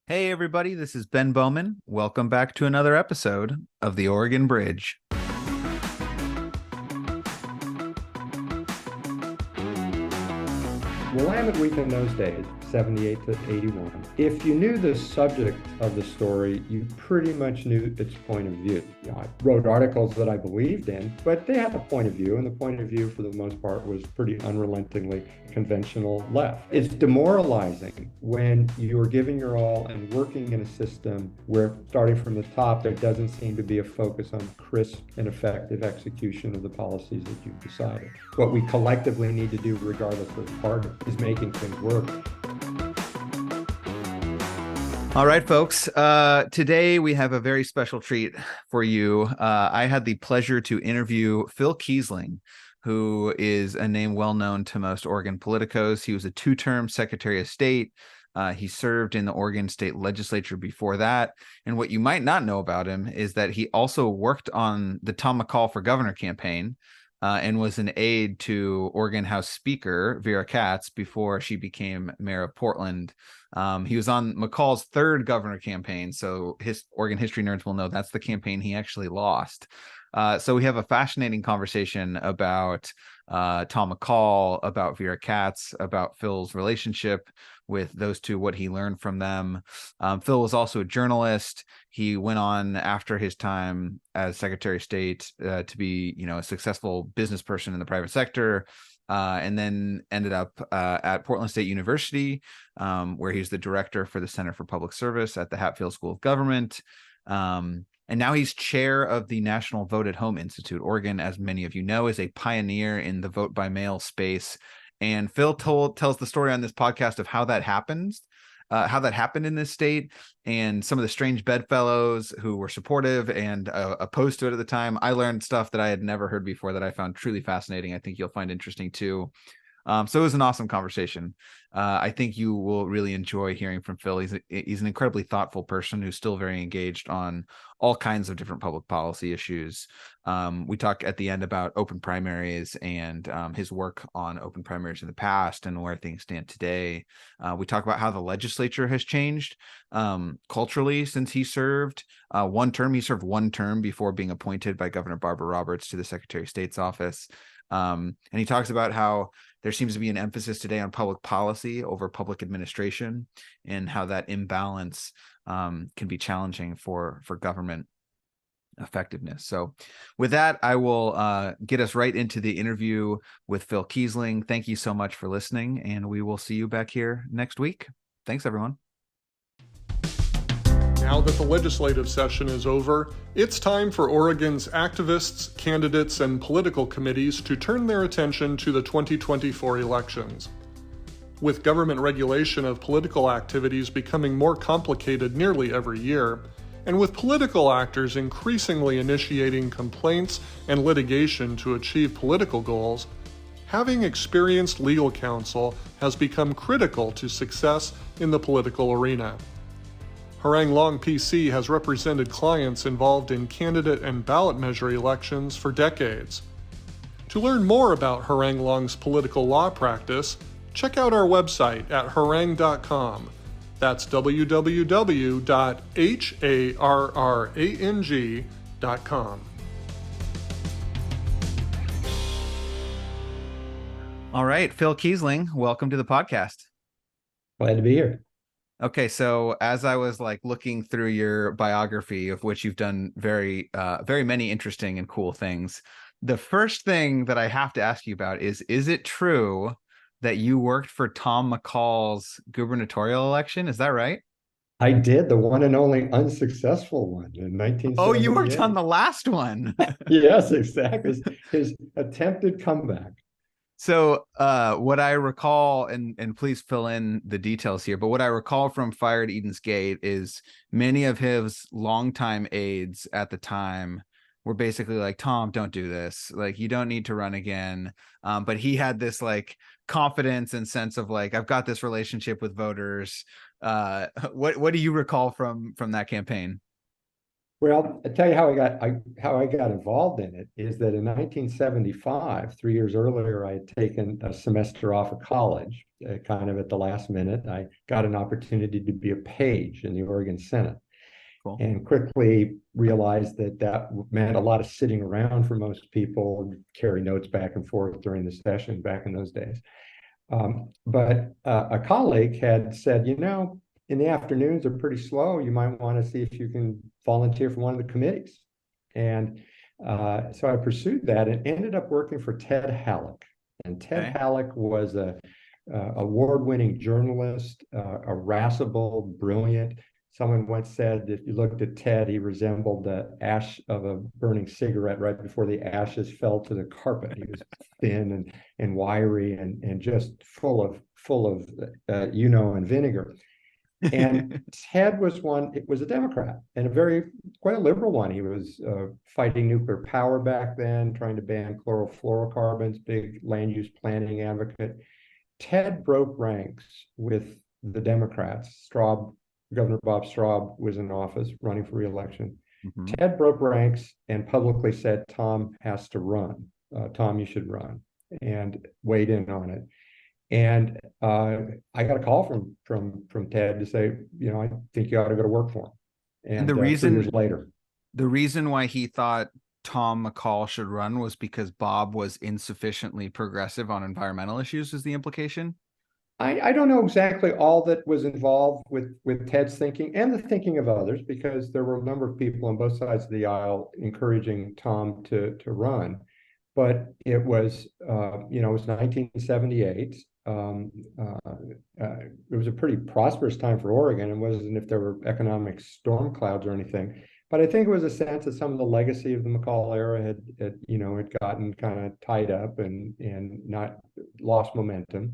Hey, everybody, this is Ben Bowman. Welcome back to another episode of the Oregon Bridge. Willamette Week in those days, 78 to 81. If you knew the subject of the story, you pretty much knew its point of view. I wrote articles that I believed in, but they had a point of view, and the point of view, for the most part, was pretty unrelentingly conventional left. It's demoralizing when you are giving your all and working in a system where, starting from the top, there doesn't seem to be a focus on crisp and effective execution of the policies that you've decided. What we collectively need to do, regardless of party, is making things work. All right, folks. Today we have a very special treat for you. I had the pleasure to interview Phil Keisling, who is a name well known to most Oregon politicos. He was a two-term Secretary of State. He served in the Oregon State Legislature before that. And what you might not know about him is that he also worked on the Tom McCall for Governor campaign. And was an aide to Oregon House Speaker Vera Katz before she became mayor of Portland. He was on McCall's third governor campaign, so Oregon history nerds will know that's the campaign he actually lost. So we have a fascinating conversation about Tom McCall, about Vera Katz, about Phil's relationship with those two, what he learned from them. Phil was also a journalist. He went on after his time as Secretary of State to be, a successful business person in the private sector, and then ended up at Portland State University, where he's the director for the Center for Public Service at the Hatfield School of Government. And now he's chair of the National Vote at Home Institute. Oregon, as many of you know, is a pioneer in the vote by mail space. And Phil tells the story on this podcast of how that happened in this state, and some of the strange bedfellows who were supportive and opposed to it at the time. I learned stuff that I had never heard before that I found truly fascinating. I think you'll find interesting too. So it was an awesome conversation. I think you will really enjoy hearing from Phil. He's an incredibly thoughtful person who's still very engaged on all kinds of different public policy issues. We talk at the end about open primaries and his work on open primaries in the past and where things stand today. We talk about how the legislature has changed culturally since he served one term. He served one term before being appointed by Governor Barbara Roberts to the Secretary of State's office. And he talks about how there seems to be an emphasis today on public policy over public administration, and how that imbalance can be challenging for government effectiveness. So with that, I will get us right into the interview with Phil Keisling. Thank you so much for listening, and we will see you back here next week. Thanks, everyone. Now that the legislative session is over, it's time for Oregon's activists, candidates, and political committees to turn their attention to the 2024 elections. With government regulation of political activities becoming more complicated nearly every year, and with political actors increasingly initiating complaints and litigation to achieve political goals, having experienced legal counsel has become critical to success in the political arena. Harang Long PC has represented clients involved in candidate and ballot measure elections for decades. To learn more about Harang Long's political law practice, check out our website at harang.com. That's www.harrang.com. All right, Phil Keisling, welcome to the podcast. Glad to be here. Okay, so as I was looking through your biography, of which you've done very many interesting and cool things, the first thing that I have to ask you about is it true that you worked for Tom McCall's gubernatorial election? Is that right? I did, the one and only unsuccessful one in 1978. Oh, you worked on the last one. Yes, exactly. His attempted comeback. So what I recall, and please fill in the details here, but what I recall from Fire at Eden's Gate is many of his longtime aides at the time were basically like, Tom, don't do this. You don't need to run again. But he had this confidence and sense of I've got this relationship with voters. What do you recall from that campaign? Well, I tell you how I got involved in it is that in 1975, 3 years earlier, I had taken a semester off of college, kind of at the last minute. I got an opportunity to be a page in the Oregon Senate, Cool. and quickly realized that that meant a lot of sitting around for most people, carry notes back and forth during the session back in those days. But a colleague had said, in the afternoons are pretty slow. You might want to see if you can volunteer for one of the committees. And so I pursued that and ended up working for Ted Halleck. And Ted Halleck was a award-winning journalist, irascible, brilliant. Someone once said if you looked at Ted, he resembled the ash of a burning cigarette right before the ashes fell to the carpet. He was thin and wiry and just full of and vinegar. And Ted was a Democrat, and quite a liberal one. He was fighting nuclear power back then, trying to ban chlorofluorocarbons, big land use planning advocate. Ted broke ranks with the Democrats. Governor Bob Straub was in office running for re-election. Mm-hmm. Ted broke ranks and publicly said, Tom has to run. Tom, you should run, and weighed in on it. And I got a call from Ted to say, I think you ought to go to work for him. And the reason 3 years later, the reason why he thought Tom McCall should run was because Bob was insufficiently progressive on environmental issues, is the implication? I don't know exactly all that was involved with Ted's thinking and the thinking of others, because there were a number of people on both sides of the aisle encouraging Tom to run. But it was, it was 1978. It was a pretty prosperous time for Oregon. It wasn't if there were economic storm clouds or anything. But I think it was a sense that some of the legacy of the McCall era had gotten kind of tied up and not lost momentum.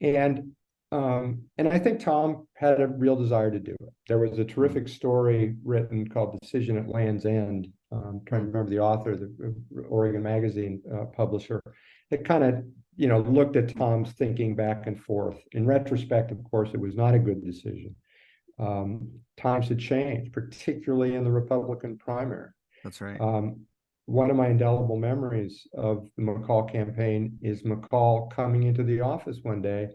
And I think Tom had a real desire to do it. There was a terrific story written called Decision at Land's End. I'm trying to remember the author, the Oregon Magazine publisher, that kind of, looked at Tom's thinking back and forth. In retrospect, of course, it was not a good decision. Times had changed, particularly in the Republican primary. That's right. One of my indelible memories of the McCall campaign is McCall coming into the office one day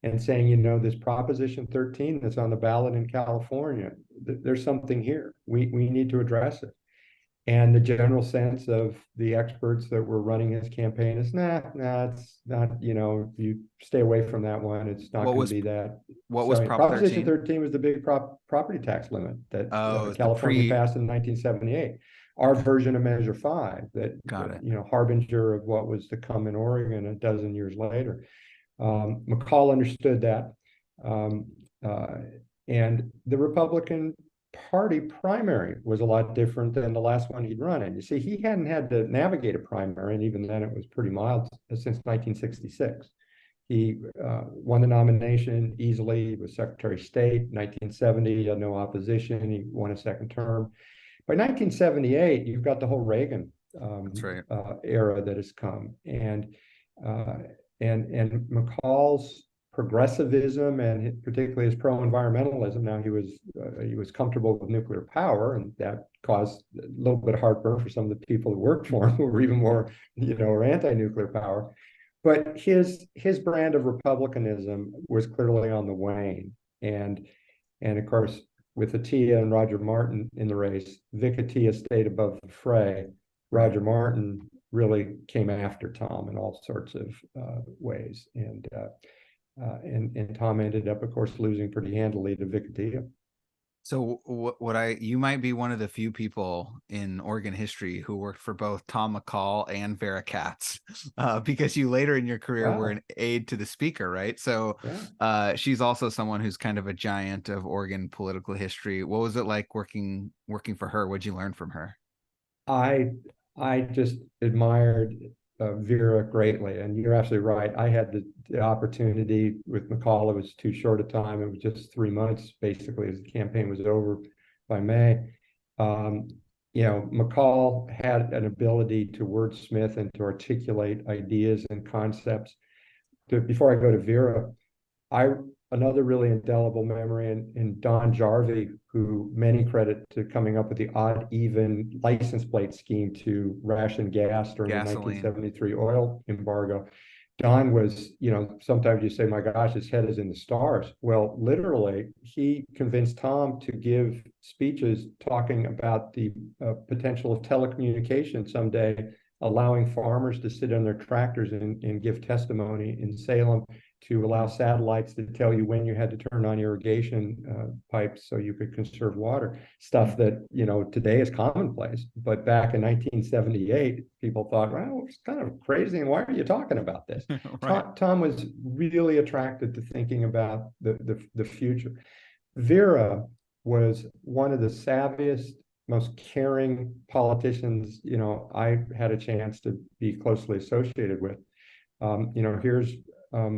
and saying, this Proposition 13 that's on the ballot in California, there's something here. We need to address it. And the general sense of the experts that were running his campaign is, it's not, you stay away from that one. It's not going to be that. What was Proposition 13 was the big property tax limit that California passed in 1978. Our version of Measure 5 that, harbinger of what was to come in Oregon a dozen years later. McCall understood that. And the Republican Party primary was a lot different than the last one he'd run in. You see, he hadn't had to navigate a primary, and even then it was pretty mild since 1966. He won the nomination easily. He was Secretary of State. 1970, he had no opposition. He won a second term. By 1978, you've got the whole Reagan era that has come, and McCall's progressivism and particularly his pro-environmentalism. Now he was comfortable with nuclear power, and that caused a little bit of heartburn for some of the people who worked for him, who were even more, or anti-nuclear power. But his brand of republicanism was clearly on the wane, and of course, with Atiyeh and Roger Martin in the race, Vic Atiyeh stayed above the fray. Roger Martin really came after Tom in all sorts of ways, and Tom ended up, of course, losing pretty handily to Vic Atiyeh. So you might be one of the few people in Oregon history who worked for both Tom McCall and Vera Katz, because you later in your career were an aide to the speaker, right? So she's also someone who's kind of a giant of Oregon political history. What was it like working for her? What'd you learn from her? I just admired Vera greatly, and you're absolutely right. I had the opportunity with McCall. It was too short a time. It was just 3 months, basically, as the campaign was over by May. McCall had an ability to wordsmith and to articulate ideas and concepts. Before I go to Vera, I another really indelible memory, and Don Jarvie, who many credit to coming up with the odd even license plate scheme to ration gas during Gasoline. the 1973 oil embargo. Don was, sometimes you say, my gosh, his head is in the stars. Well, literally, he convinced Tom to give speeches talking about the potential of telecommunication someday, allowing farmers to sit on their tractors and give testimony in Salem, to allow satellites to tell you when you had to turn on irrigation pipes so you could conserve water. Stuff that, today is commonplace. But back in 1978, people thought, well, it's kind of crazy, and why are you talking about this? Right. Tom was really attracted to thinking about the future. Vera was one of the savviest, most caring politicians, I had a chance to be closely associated with. Here's a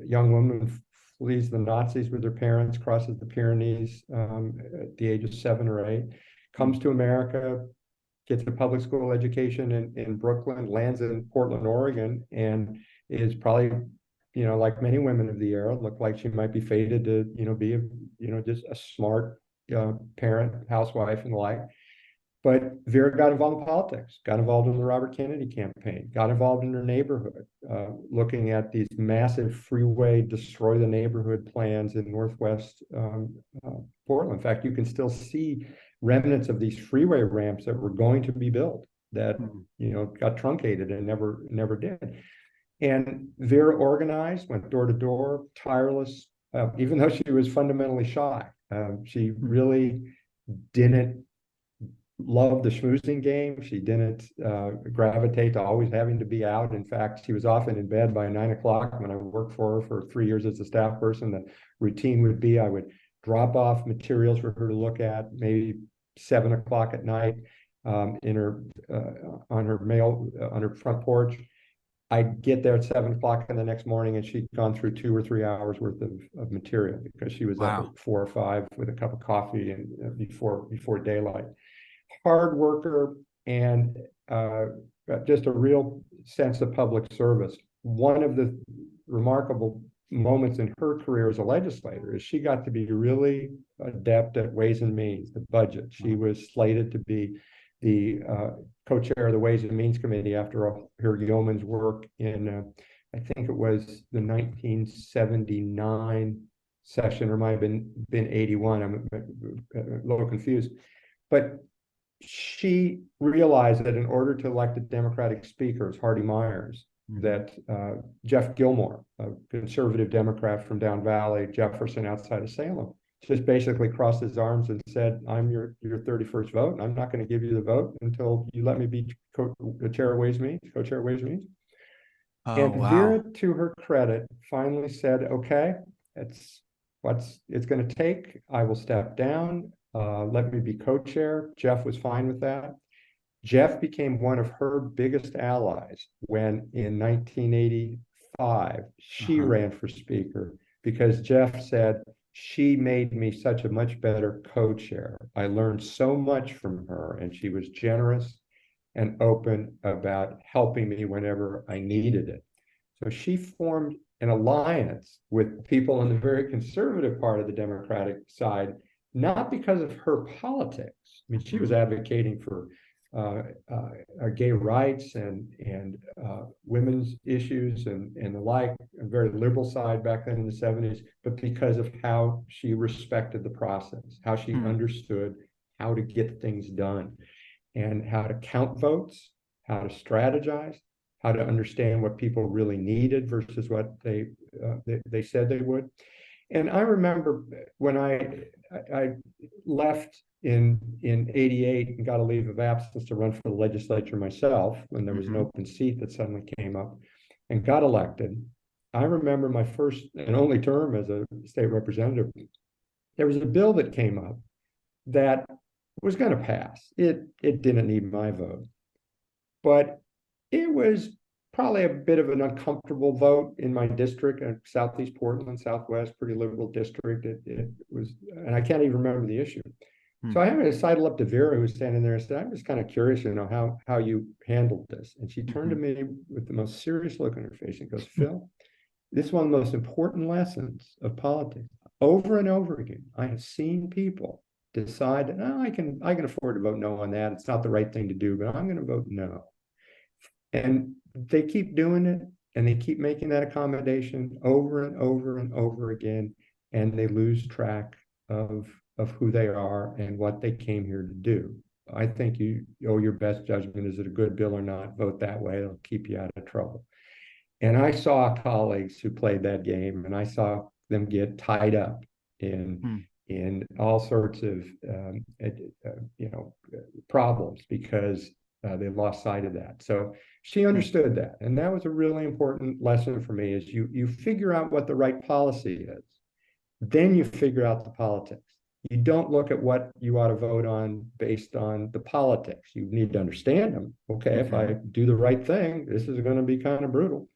young woman flees the Nazis with her parents, crosses the Pyrenees at the age of 7 or 8, comes to America, gets a public school education in Brooklyn, lands in Portland, Oregon, and is probably, like many women of the era, looked like she might be fated to, be just a smart parent, housewife, and the like. But Vera got involved in politics, got involved in the Robert Kennedy campaign, got involved in her neighborhood, looking at these massive freeway destroy the neighborhood plans in Northwest Portland. In fact, you can still see remnants of these freeway ramps that were going to be built that, got truncated and never did. And Vera organized, went door to door, tireless, even though she was fundamentally shy. She really didn't love the schmoozing game. She didn't gravitate to always having to be out. In fact, she was often in bed by 9 o'clock. When I worked for her for 3 years as a staff person, the routine would be I would drop off materials for her to look at, maybe 7 o'clock at night on her front porch. I'd get there at 7 o'clock in the next morning, and she'd gone through 2 or 3 hours worth of material, because she was up at 4 or 5 with a cup of coffee and before daylight. Hard worker, and just a real sense of public service. One of the remarkable moments in her career as a legislator is she got to be really adept at Ways and Means, the budget. She was slated to be the co-chair of the Ways and Means Committee after her yeoman's work in, I think it was the 1979 session, or might have been 81. I'm a little confused. But she realized that in order to elect a Democratic speaker, as Hardy Myers, that Jeff Gilmore, a conservative Democrat from Down Valley, Jefferson, outside of Salem, just basically crossed his arms and said, I'm your 31st vote, and I'm not going to give you the vote until you let me be co-chair of Ways and Means. And wow. Vera, to her credit, finally said, okay, it's going to take. I will step down. Let me be co-chair. Jeff was fine with that. Jeff became one of her biggest allies when, in 1985, she ran for speaker, because Jeff said, she made me such a much better co-chair. I learned so much from her, and she was generous and open about helping me whenever I needed it. So she formed an alliance with people on the very conservative part of the Democratic side, not because of her politics. I mean, she was advocating for gay rights and women's issues and the like, a very liberal side back then in the 70s, but because of how she respected the process, how she understood how to get things done, and how to count votes, how to strategize, how to understand what people really needed versus what they said they would. And I remember when I left in 88 and got a leave of absence to run for the legislature myself, when there was an open seat that suddenly came up, and got elected. I remember my first and only term as a state representative. There was a bill that came up that was going to pass. It didn't need my vote, but it was probably a bit of an uncomfortable vote in my district, Southeast Portland, Southwest, pretty liberal district. It was, and I can't even remember the issue. So I happened to sidle up to Vera, who was standing there, and said, I'm just kind of curious, how you handled this. And she turned to me with the most serious look on her face and goes, Phil, this is one of the most important lessons of politics. Over and over again, I have seen people decide, oh, I can afford to vote no on that. It's not the right thing to do, but I'm going to vote no. And they keep doing it, and they keep making that accommodation over and over and over again, and they lose track of who they are and what they came here to do. I think you owe your best judgment. Is it a good bill or not? Vote that way. It'll keep you out of trouble. And I saw colleagues who played that game, and I saw them get tied up in all sorts of problems because they lost sight of that. So she understood that, and that was a really important lesson for me. Is you figure out what the right policy is, then you figure out the politics. You don't look at what you ought to vote on based on the politics. You need to understand them. Okay, if I do the right thing, this is going to be kind of brutal.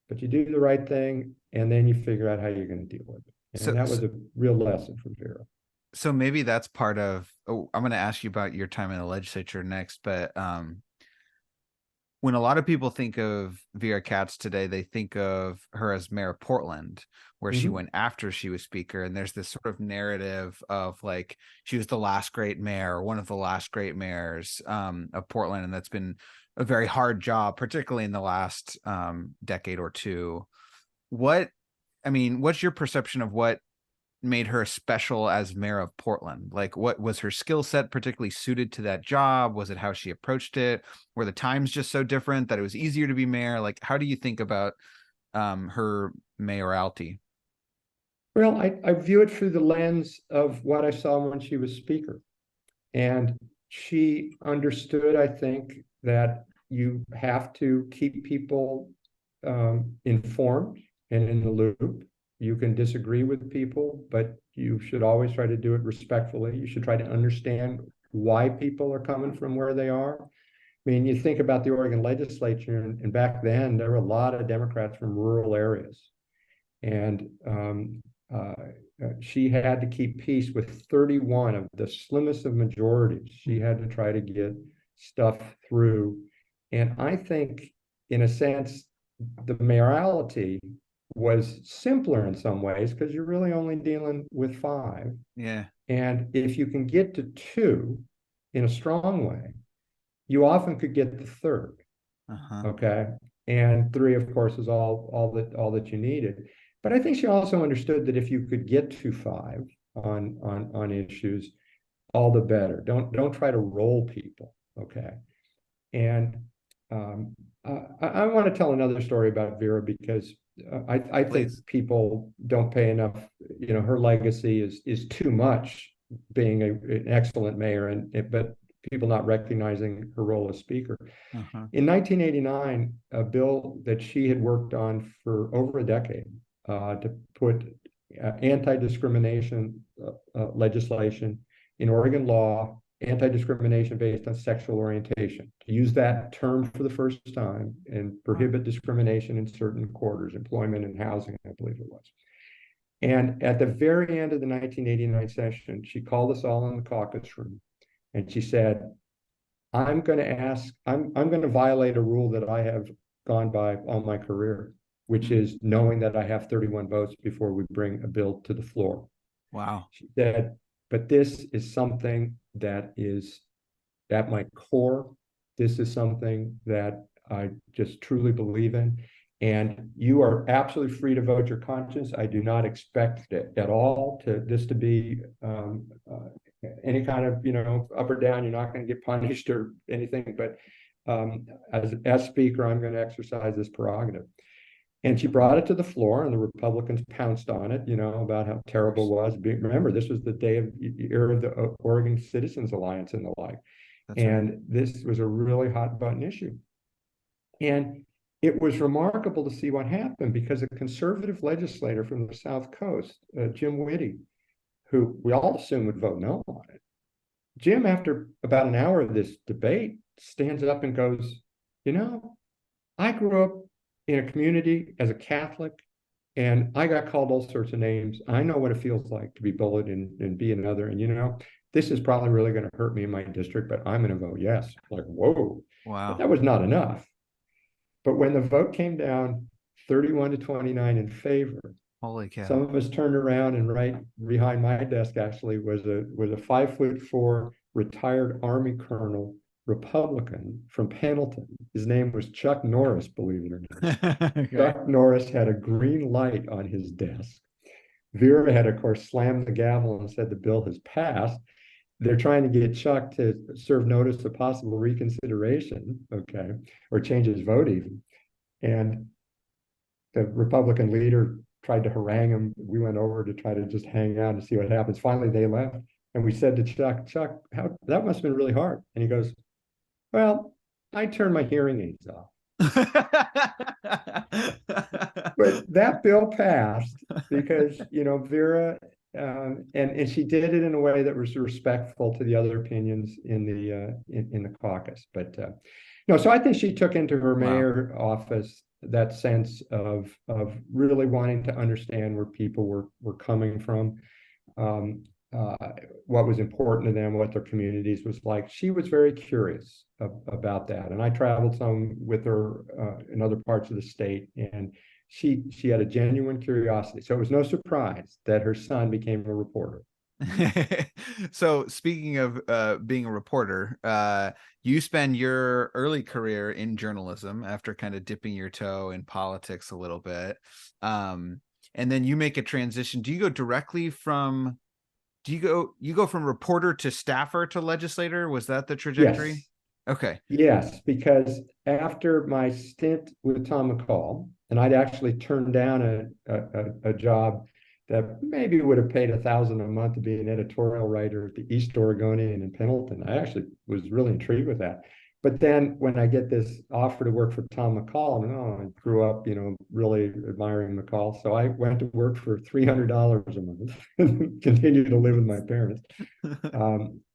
But you do the right thing, and then you figure out how you're going to deal with it. And that was a real lesson from Vera. So maybe that's part of, I'm going to ask you about your time in the legislature next, but when a lot of people think of Vera Katz today, they think of her as mayor of Portland, where she went after she was speaker. And there's this sort of narrative of like, she was the last great mayor, one of the last great mayors of Portland. And that's been a very hard job, particularly in the last decade or two. What's your perception of what made her special as mayor of Portland? Like, what was her skill set particularly suited to that job? Was it how she approached it? Were the times just so different that it was easier to be mayor? Like, how do you think about her mayoralty? Well, I view it through the lens of what I saw when she was speaker. And she understood, I think, that you have to keep people informed and in the loop. You can disagree with people, but you should always try to do it respectfully. You should try to understand why people are coming from where they are. I mean, you think about the Oregon legislature, and back then there were a lot of Democrats from rural areas. And she had to keep peace with 31 of the slimmest of majorities. She had to try to get stuff through. And I think, in a sense, the mayoralty was simpler in some ways because you're really only dealing with 5. Yeah. And if you can get to 2 in a strong way, you often could get the 3rd. Okay. And 3, of course, is all that you needed. But I think she also understood that if you could get to 5 on issues, all the better. Don't try to roll people. Okay. And I want to tell another story about Vera because I think people don't pay enough. Her legacy is too much, being an excellent mayor, but people not recognizing her role as speaker. In 1989, a bill that she had worked on for over a decade to put anti-discrimination legislation in Oregon law, anti-discrimination based on sexual orientation, to use that term for the first time and prohibit discrimination in certain quarters, employment and housing, I believe it was. And at the very end of the 1989 session, she called us all in the caucus room and she said, I'm going to violate a rule that I have gone by all my career, which is knowing that I have 31 votes before we bring a bill to the floor. Wow. She said, but this is something that is at my core. This is something that I just truly believe in. And you are absolutely free to vote your conscience. I do not expect it at all this to be any kind of, up or down. You're not going to get punished or anything. But as speaker, I'm going to exercise this prerogative. And she brought it to the floor, and the Republicans pounced on it, about how terrible it was. Remember, this was the era of the Oregon Citizens Alliance and the like. That's and right. This was a really hot button issue. And it was remarkable to see what happened because a conservative legislator from the South Coast, Jim Whitty, who we all assume would vote no on it. Jim, after about an hour of this debate, stands up and goes, I grew up in a community as a Catholic, and I got called all sorts of names. I know what it feels like to be bullied and be another. And this is probably really going to hurt me in my district, but I'm going to vote yes. Like, whoa. Wow. But that was not enough. But when the vote came down 31 to 29 in favor. Holy cow. Some of us turned around, and right behind my desk actually was a 5'4" retired Army colonel, Republican from Pendleton. His name was Chuck Norris, believe it or not. Okay. Chuck Norris had a green light on his desk. Vera had, of course, slammed the gavel and said the bill has passed. They're trying to get Chuck to serve notice of possible reconsideration, okay, or change his vote even. And the Republican leader tried to harangue him. We went over to try to just hang out and see what happens. Finally, they left. And we said to Chuck, that must have been really hard. And he goes, well, I turned my hearing aids off. But that bill passed because, Vera, and she did it in a way that was respectful to the other opinions in the caucus. But no, so I think she took into her mayor office that sense of really wanting to understand where people were coming from, what was important to them, what their communities was like. She was very curious about that, and I traveled some with her in other parts of the state, and she had a genuine curiosity. So it was no surprise that her son became a reporter. So speaking of being a reporter, you spend your early career in journalism after kind of dipping your toe in politics a little bit. And then you make a transition. Do you go directly from, you go from reporter to staffer to legislator? Was that the trajectory? Yes. Okay. Yes, because after my stint with Tom McCall, and I'd actually turned down a job that maybe would have paid $1,000 a month to be an editorial writer at the East Oregonian in Pendleton. I actually was really intrigued with that. But then when I get this offer to work for Tom McCall, I grew up, really admiring McCall. So I went to work for $300 a month and continued to live with my parents.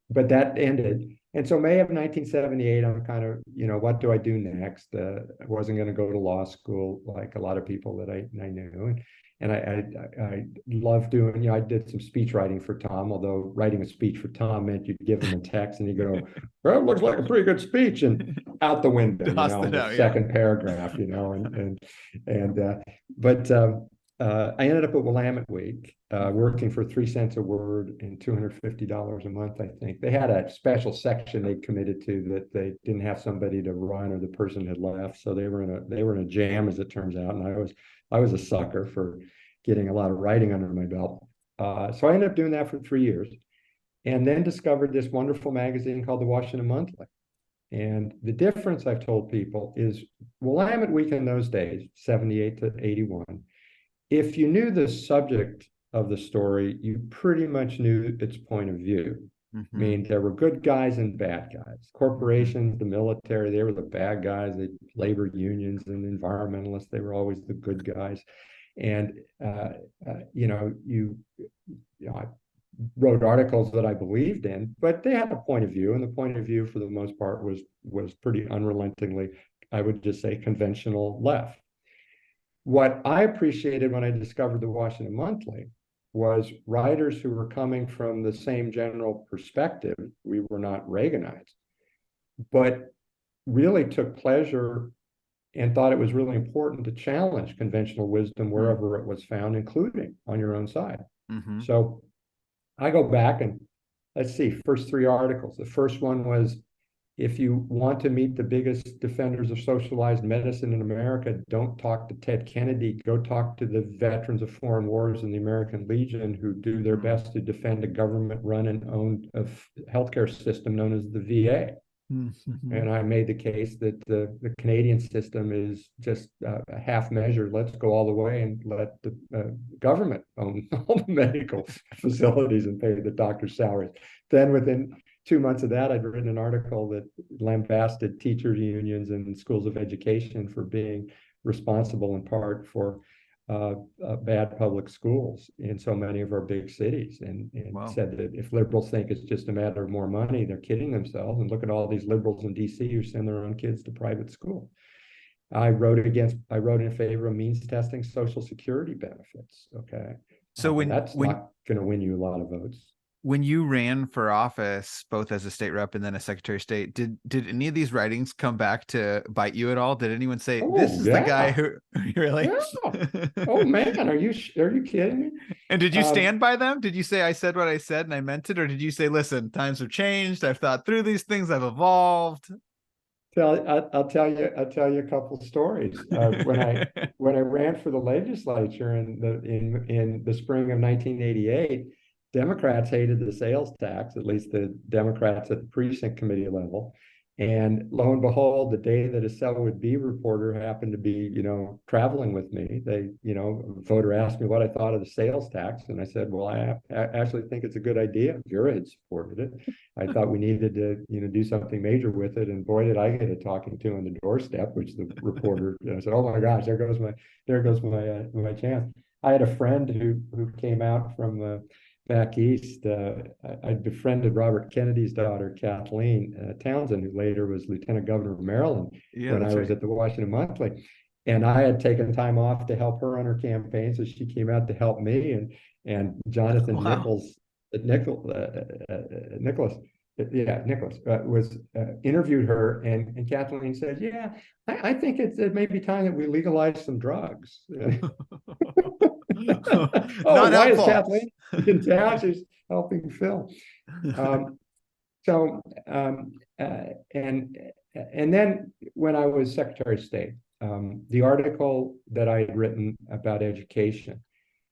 But that ended. And so May of 1978, I'm kind of, what do I do next? I wasn't going to go to law school like a lot of people that I knew. And I love doing, I did some speech writing for Tom, although writing a speech for Tom meant you'd give him a text and he'd go, well, it looks like a pretty good speech, and out the window, in the second paragraph, but I ended up at Willamette Week, working for 3 cents a word and $250 a month, I think. They had a special section they committed to that they didn't have somebody to run, or the person had left. So they were in a jam, as it turns out. And I was a sucker for getting a lot of writing under my belt. So I ended up doing that for 3 years, and then discovered this wonderful magazine called the Washington Monthly. And the difference, I've told people, is Willamette Week in those days, 78 to 81, if you knew the subject of the story, you pretty much knew its point of view. I mean, there were good guys and bad guys. Corporations, the military, they were the bad guys. The labor unions and environmentalists, they were always the good guys. And I wrote articles that I believed in, but they had a point of view, and the point of view, for the most part, was pretty unrelentingly, I would just say, conventional left. What I appreciated when I discovered the Washington Monthly was writers who were coming from the same general perspective. We were not Reaganized, but really took pleasure and thought it was really important to challenge conventional wisdom wherever it was found, including on your own side. So I go back and let's see, first 3 articles. The first one was, if you want to meet the biggest defenders of socialized medicine in America, don't talk to Ted Kennedy. Go talk to the veterans of foreign wars in the American Legion, who do their best to defend a government-run and owned healthcare system known as the VA. And I made the case that the Canadian system is just a half measure. Let's go all the way and let the government own all the medical facilities and pay the doctors' salaries. Then within 2 months of that, I'd written an article that lambasted teachers' unions and schools of education for being responsible in part for bad public schools in so many of our big cities, and said that if liberals think it's just a matter of more money, they're kidding themselves. And look at all these liberals in DC who send their own kids to private school. I wrote in favor of means testing Social Security benefits. Okay, so that's not going to win you a lot of votes. when you ran for office, both as a state rep and then a secretary of state, did any of these writings come back to bite you at all? Did anyone say, this Oh, is the guy yeah. who really? Yeah. Oh man, are you kidding me? And did you Um, stand by them? Did you say, I said what I said and I meant it? Or did you say, listen, times have changed. I've thought through these things. I've evolved. I'll tell you a couple stories. When I ran for the legislature in the spring of 1988, Democrats hated the sales tax, at least the Democrats at the precinct committee level. And lo and behold, the day that a Selwood Bee reporter happened to be, traveling with me, a voter asked me what I thought of the sales tax. And I said, well, I actually think it's a good idea. Vera had supported it. I thought we needed to, do something major with it. And boy, did I get a talking to on the doorstep, which the reporter said, "Oh my gosh, there goes my chance." I had a friend who came out from back east. I befriended Robert Kennedy's daughter, Kathleen Townsend, who later was Lieutenant Governor of Maryland Yeah, when I that's was right. at the Washington Monthly. And I had taken time off to help her on her campaign, so she came out to help me. And Jonathan Wow. Nicholas, Nicholas was interviewed her, and Kathleen said, "Yeah, I think it may be time that we legalize some drugs." Oh, Not why is helpful. Kathleen in town? She's helping Phil. Um, so and then when I was Secretary of State, the article that I had written about education.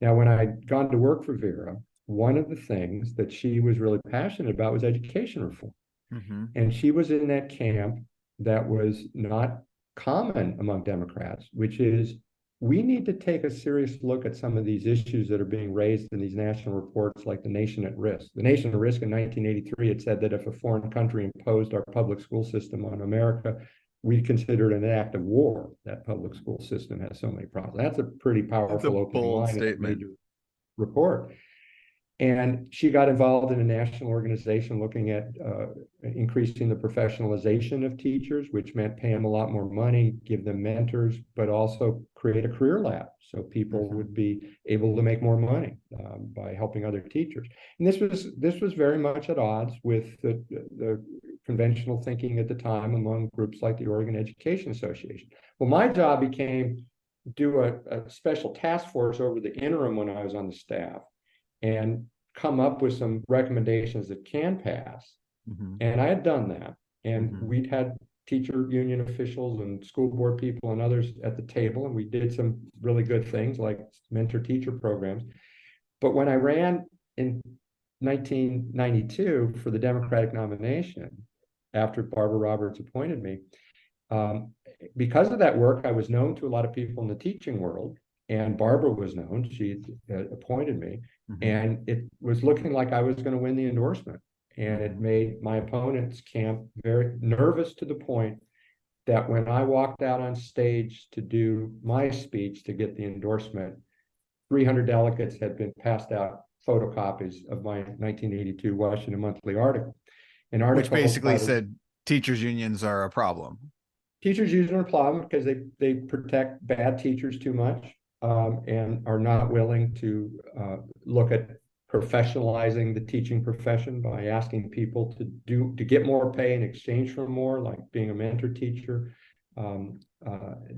Now, when I'd gone to work for Vera, one of the things that she was really passionate about was education reform. Mm-hmm. And she was in that camp that was not common among Democrats, which is we need to take a serious look at some of these issues that are being raised in these national reports, like the Nation at Risk. The Nation at Risk in 1983 had said that if a foreign country imposed our public school system on America, we consider it an act of war. That public school system has so many problems. That's a pretty That's a powerful opening bold line in a statement. major report. And she got involved in a national organization looking at increasing the professionalization of teachers, which meant pay them a lot more money, give them mentors, but also create a career lab so people Mm-hmm. would be able to make more money by helping other teachers. And this was very much at odds with the conventional thinking at the time among groups like the Oregon Education Association. Well, my job became do a special task force over the interim when I was on the staff and come up with some recommendations that can pass. Mm-hmm. And I had done that. And Mm-hmm. we'd had teacher union officials and school board people and others at the table, and we did some really good things like mentor teacher programs. But when I ran in 1992 for the Democratic nomination, after Barbara Roberts appointed me, because of that work, I was known to a lot of people in the teaching world, and Barbara was known. She appointed me, Mm-hmm. and it was looking like I was going to win the endorsement. And it Mm-hmm. made my opponent's camp very nervous to the point that when I walked out on stage to do my speech to get the endorsement, 300 delegates had been passed out photocopies of my 1982 Washington Monthly article. An Which article basically titled said teachers unions are a problem. Teachers use it a problem because they protect bad teachers too much and are not willing to look at professionalizing the teaching profession by asking people to get more pay in exchange for more, like being a mentor teacher,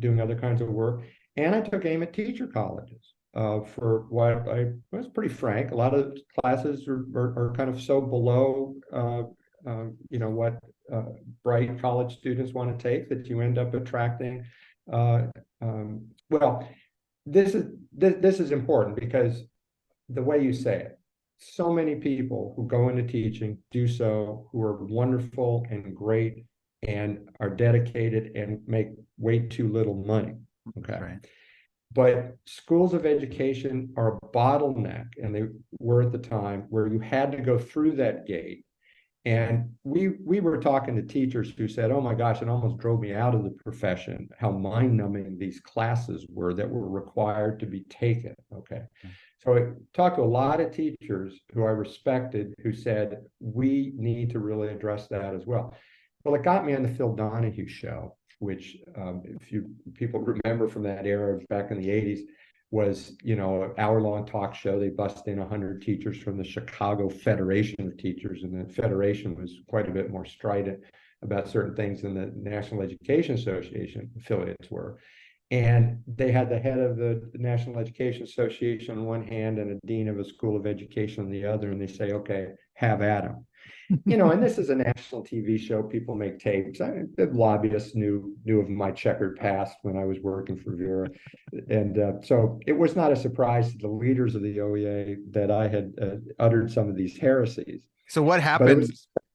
doing other kinds of work. And I took aim at teacher colleges for what I was pretty frank. A lot of classes are kind of so below what bright college students want to take that you end up attracting. Well, this is important because the way you say it, so many people who go into teaching do so who are wonderful and great and are dedicated and make way too little money. Okay. Right. But schools of education are a bottleneck, and they were at the time, where you had to go through that gate. And we were talking to teachers who said, "Oh my gosh, it almost drove me out of the profession, how mind-numbing these classes were that were required to be taken." Okay. So I talked to a lot of teachers who I respected who said, we need to really address that as well. Well, it got me on the Phil Donahue show, which if you people remember from that era back in the 80s, was, you know, an hour-long talk show. They bust in 100 teachers from the Chicago Federation of Teachers, and the Federation was quite a bit more strident about certain things than the National Education Association affiliates were. And they had the head of the National Education Association on one hand and a dean of a school of education on the other, and they say, okay, have at them. You know, and this is a national TV show. People make tapes. The lobbyists knew of my checkered past when I was working for Vera, and so it was not a surprise to the leaders of the OEA that I had uttered some of these heresies. So what happened?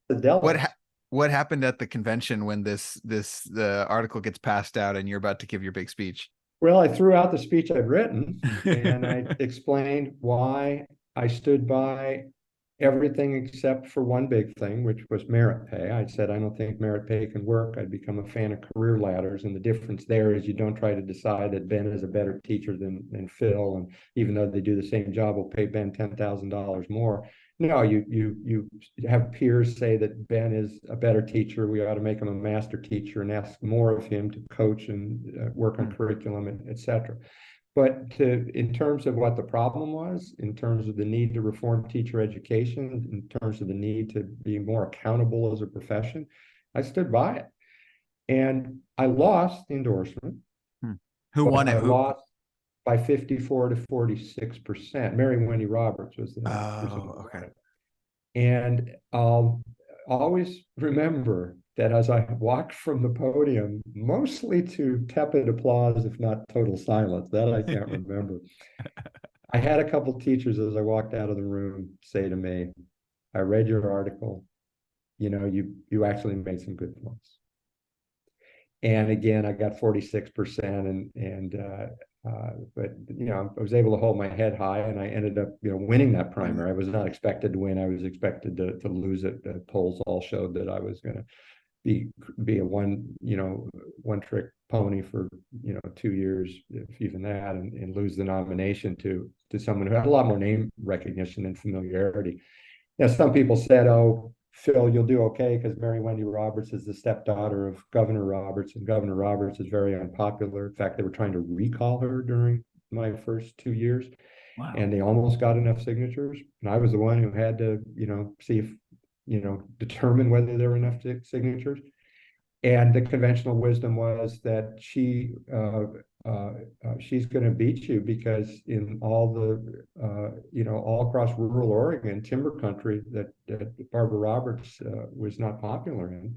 The what happened at the convention when the article gets passed out and you're about to give your big speech? Well, I threw out the speech I'd written, and I explained why I stood by everything except for one big thing, which was merit pay. I said, I don't think merit pay can work. I'd become a fan of career ladders. And the difference there is you don't try to decide that Ben is a better teacher than Phil. And even though they do the same job, we'll pay Ben $10,000 more. No, you have peers say that Ben is a better teacher. We ought to make him a master teacher and ask more of him to coach and work on curriculum, et cetera. But in terms of what the problem was, in terms of the need to reform teacher education, in terms of the need to be more accountable as a profession, I stood by it. And I lost the endorsement. Who won it? I lost by 54 to 46%. Mary Wendy Roberts was the person who won it. And I'll always remember that as I walked from the podium, mostly to tepid applause, if not total silence, that I can't remember. I had a couple teachers as I walked out of the room say to me, I read your article, you know, you actually made some good points. And again, I got 46%, but you know, I was able to hold my head high, and I ended up, you know, winning that primary. I was not expected to win. I was expected to lose it. The polls all showed that I was going to be a one trick pony for 2 years, if even that, and lose the nomination to someone who had a lot more name recognition and familiarity. Now, some people said, "Oh, Phil, you'll do okay because Mary Wendy Roberts is the stepdaughter of Governor Roberts, and Governor Roberts is very unpopular." In fact, they were trying to recall her during my first 2 years. Wow. And they almost got enough signatures, and I was the one who had to, see if, determine whether there were enough signatures. And the conventional wisdom was that she's going to beat you because in all the, all across rural Oregon, timber country that Barbara Roberts was not popular in,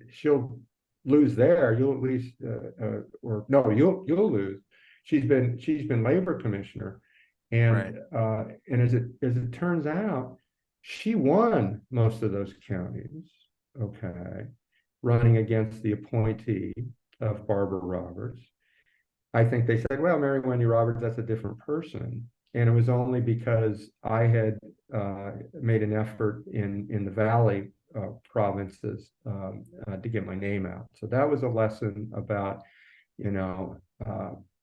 she'll lose there. You'll at least, you'll lose. She's been labor commissioner. And right. And as it turns out, she won most of those counties, running against the appointee of Barbara Roberts. I think they said, well, Mary Wendy Roberts, that's a different person. And it was only because I had made an effort in the Valley provinces to get my name out. So that was a lesson about,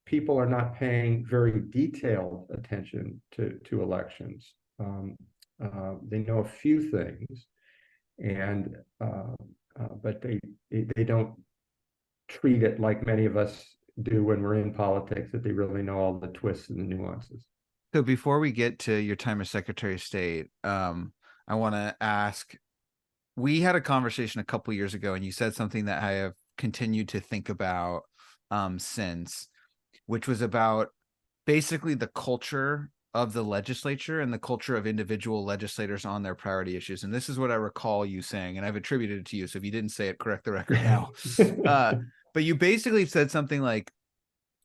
people are not paying very detailed attention to elections. They know a few things, and but they don't treat it like many of us do when we're in politics, that they really know all the twists and the nuances. So before we get to your time as Secretary of State, I want to ask, we had a conversation a couple years ago, and you said something that I have continued to think about since, which was about basically the culture of the legislature and the culture of individual legislators on their priority issues. And this is what I recall you saying, and I've attributed it to you. So if you didn't say it, correct the record now. But you basically said something like,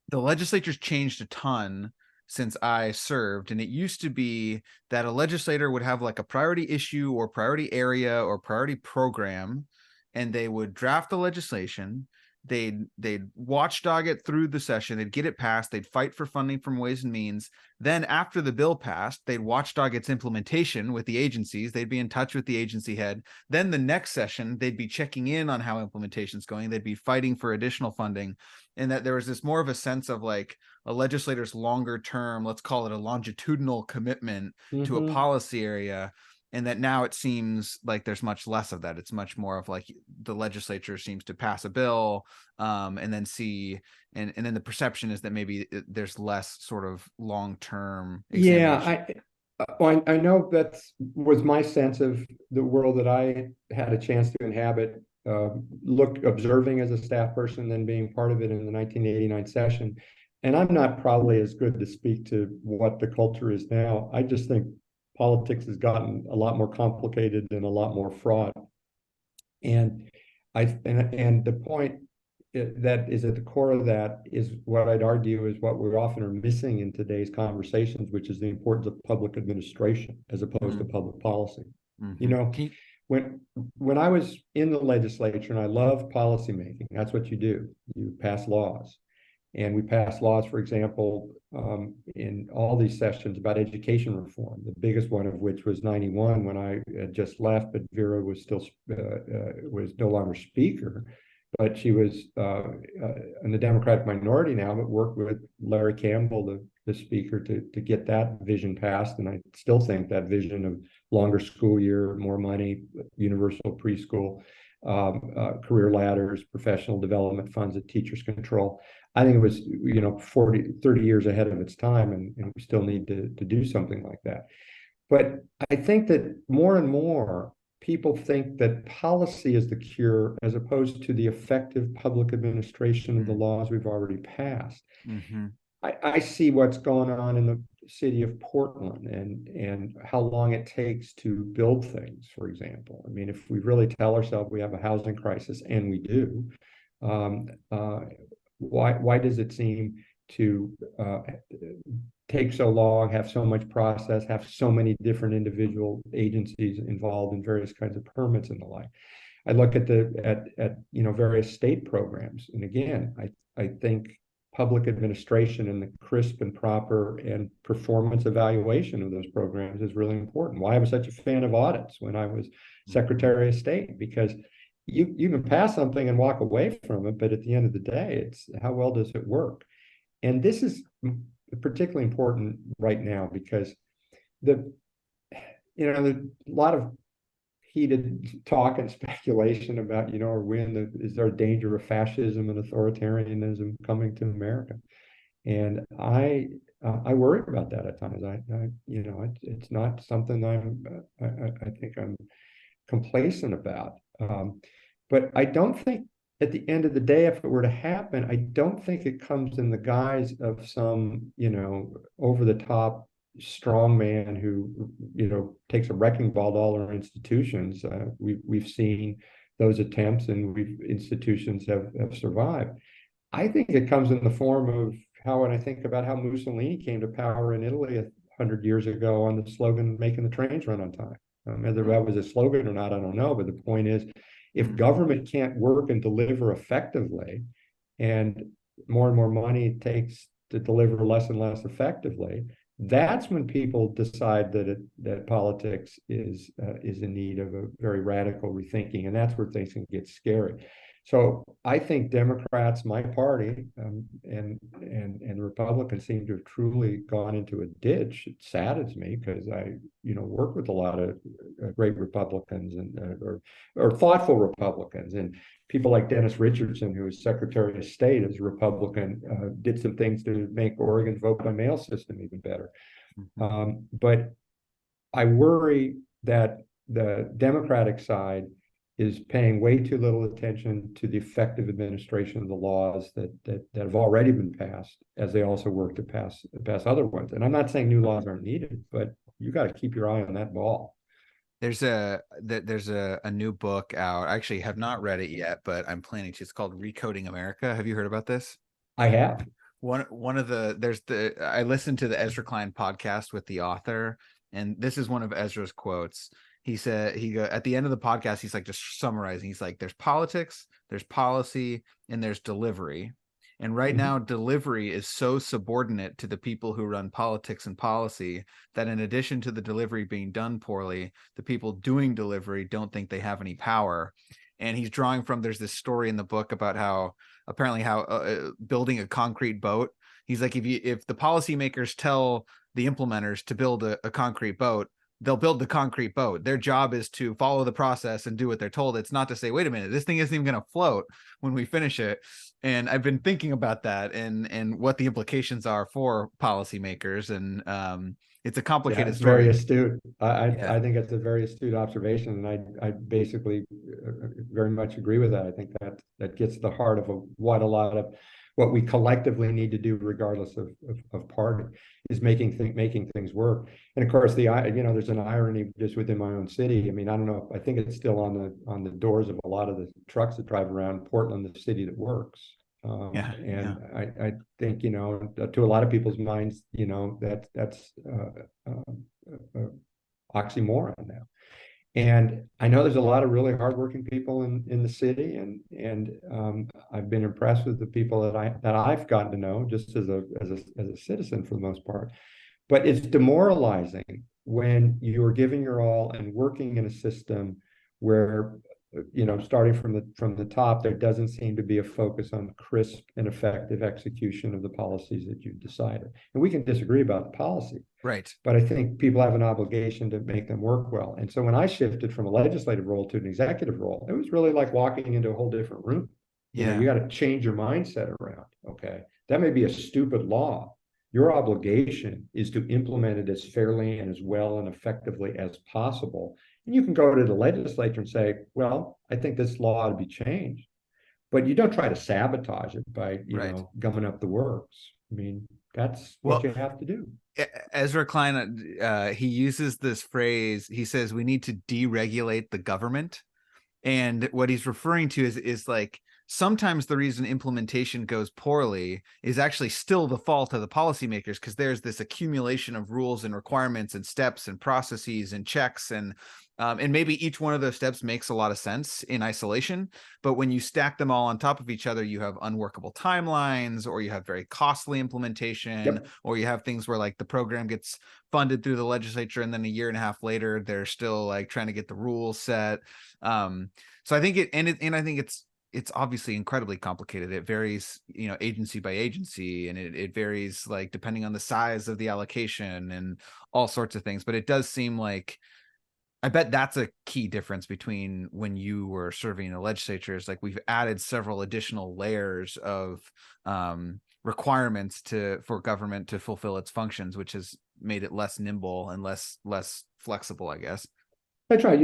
the legislature's changed a ton since I served. And it used to be that a legislator would have like a priority issue or priority area or priority program, and they would draft the legislation. They'd watchdog it through the session. They'd get it passed. They'd fight for funding from Ways and Means. Then after the bill passed, they'd watchdog its implementation with the agencies. They'd be in touch with the agency head. Then the next session, they'd be checking in on how implementation's going. They'd be fighting for additional funding. And that there was this more of a sense of like a legislator's longer term, let's call it a longitudinal commitment to a policy area. and that now it seems like there's much less of that. It's much more of like the legislature seems to pass a bill, and then see, and then the perception is that maybe there's less sort of long-term examination. I know that was my sense of the world that I had a chance to inhabit, observing as a staff person, then being part of it in the 1989 session. And I'm not probably as good to speak to what the culture is now. I just think politics has gotten a lot more complicated and a lot more fraught. And the point that is at the core of that is what I'd argue is what we often are missing in today's conversations, which is the importance of public administration as opposed to public policy. You know, when I was in the legislature, and I love policymaking, that's what you do. You pass laws. And we passed laws, for example, in all these sessions about education reform, the biggest one of which was 91 when I had just left, but Vera was still was no longer speaker, but she was in the Democratic minority now, but worked with Larry Campbell, the speaker, to get that vision passed. And I still think that vision of longer school year, more money, universal preschool, career ladders, professional development funds that teachers control, I think it was, 30 years ahead of its time, and we still need to do something like that. But I think that more and more people think that policy is the cure as opposed to the effective public administration of the laws we've already passed. I see what's going on in the city of Portland and how long it takes to build things, for example. I mean, if we really tell ourselves we have a housing crisis, and we do, why does it seem to take so long, have so much process, have so many different individual agencies involved in various kinds of permits and the like? I look at various state programs, and again, I think public administration and the crisp and proper and performance evaluation of those programs is really important. Why I was such a fan of audits when I was Secretary of State, because you can pass something and walk away from it, but at the end of the day, it's how well does it work? And this is particularly important right now because there's a lot of heated talk and speculation about, is there a danger of fascism and authoritarianism coming to America? And I worry about that at times. It's not something I think I'm complacent about. But I don't think at the end of the day, if it were to happen, I don't think it comes in the guise of some, over the top strong man who, takes a wrecking ball to all our institutions. We've seen those attempts, and institutions have survived. I think it comes in the form of when I think about how Mussolini came to power in Italy 100 years ago on the slogan, making the trains run on time. Whether that was a slogan or not, I don't know. But the point is, if government can't work and deliver effectively, and more money it takes to deliver less and less effectively, that's when people decide that politics is in need of a very radical rethinking, and that's where things can get scary. So I think Democrats, my party, and Republicans seem to have truly gone into a ditch. It saddens me because I, work with a lot of great Republicans or thoughtful Republicans, and people like Dennis Richardson, who was Secretary of State as a Republican, did some things to make Oregon's vote by mail system even better. But I worry that the Democratic side is paying way too little attention to the effective administration of the laws that have already been passed, as they also work to pass other ones. And I'm not saying new laws aren't needed, but you got to keep your eye on that ball. There's a new book out. I actually have not read it yet, but I'm planning to. It's called Recoding America. Have you heard about this? I have. I listened to the Ezra Klein podcast with the author, and this is one of Ezra's quotes. He said, at the end of the podcast, he's like just summarizing. He's like, there's politics, there's policy, and there's delivery. And right now, delivery is so subordinate to the people who run politics and policy that in addition to the delivery being done poorly, the people doing delivery don't think they have any power. And he's drawing from, there's this story in the book about how building a concrete boat. He's like, if the policymakers tell the implementers to build a concrete boat, they'll build the concrete boat. Their job is to follow the process and do what they're told. It's not to say, wait a minute, this thing isn't even going to float when we finish it. And I've been thinking about that and what the implications are for policymakers. And it's a complicated story. Very astute. I think it's a very astute observation, and I basically very much agree with that. I think that gets to the heart of what we collectively need to do, regardless of party, is making things work. And of course, there's an irony just within my own city. I mean, I don't know. I think it's still on the doors of a lot of the trucks that drive around Portland, the city that works. I think, to a lot of people's minds, that's oxymoron now. And I know there's a lot of really hardworking people in the city, and I've been impressed with the people that I've gotten to know just as a citizen for the most part. But it's demoralizing when you are giving your all and working in a system where, starting from the top, there doesn't seem to be a focus on crisp and effective execution of the policies that you've decided. And we can disagree about the policy, right? But I think people have an obligation to make them work well. And so when I shifted from a legislative role to an executive role, it was really like walking into a whole different room. You got to change your mindset around. Okay, that may be a stupid law. Your obligation is to implement it as fairly and as well and effectively as possible. And you can go to the legislature and say, well, I think this law ought to be changed. But you don't try to sabotage it by, gumming up the works. I mean, that's what you have to do. Ezra Klein, he uses this phrase. He says, we need to deregulate the government. And what he's referring to is like, sometimes the reason implementation goes poorly is actually still the fault of the policymakers, because there's this accumulation of rules and requirements and steps and processes and checks, and maybe each one of those steps makes a lot of sense in isolation, but when you stack them all on top of each other, you have unworkable timelines, or you have very costly implementation, or you have things where like the program gets funded through the legislature and then a year and a half later they're still like trying to get the rules set. So I think I think it's obviously incredibly complicated. It varies, agency by agency, and it varies like depending on the size of the allocation and all sorts of things. But it does seem like, I bet that's a key difference between when you were serving in the legislature, is like we've added several additional layers of requirements for government to fulfill its functions, which has made it less nimble and less flexible, I guess. That's right.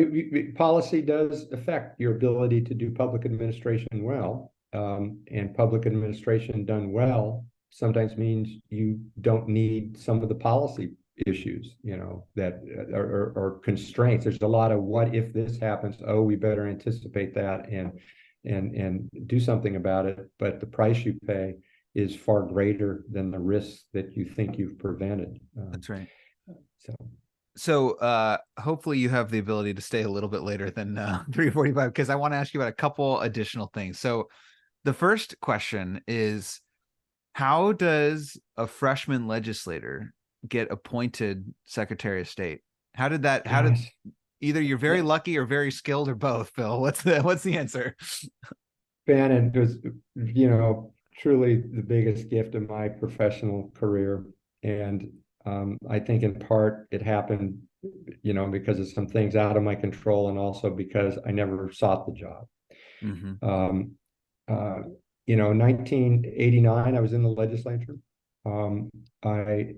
Policy does affect your ability to do public administration well, and public administration done well sometimes means you don't need some of the policy issues, that are constraints. There's a lot of what if this happens? Oh, we better anticipate that and do something about it. But the price you pay is far greater than the risks that you think you've prevented. That's right. So hopefully you have the ability to stay a little bit later than 3:45, because I want to ask you about a couple additional things. So the first question is, how does a freshman legislator get appointed Secretary of State? How did either you're very lucky or very skilled, or both, Phil? What's the answer? Ben, it was, truly the biggest gift of my professional career. And I think in part it happened, because of some things out of my control, and also because I never sought the job. Mm-hmm. 1989, I was in the legislature. I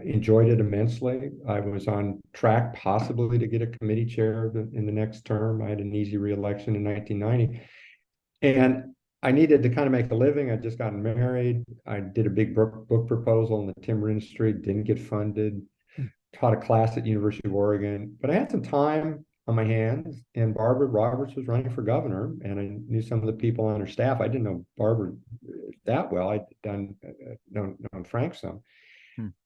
enjoyed it immensely. I was on track possibly to get a committee chair in the next term. I had an easy re-election in 1990. And I needed to kind of make a living. I'd just gotten married. I did a big book proposal in the timber industry, didn't get funded, taught a class at University of Oregon, but I had some time on my hands, and Barbara Roberts was running for governor, and I knew some of the people on her staff. I didn't know Barbara that well. I'd known Frank some.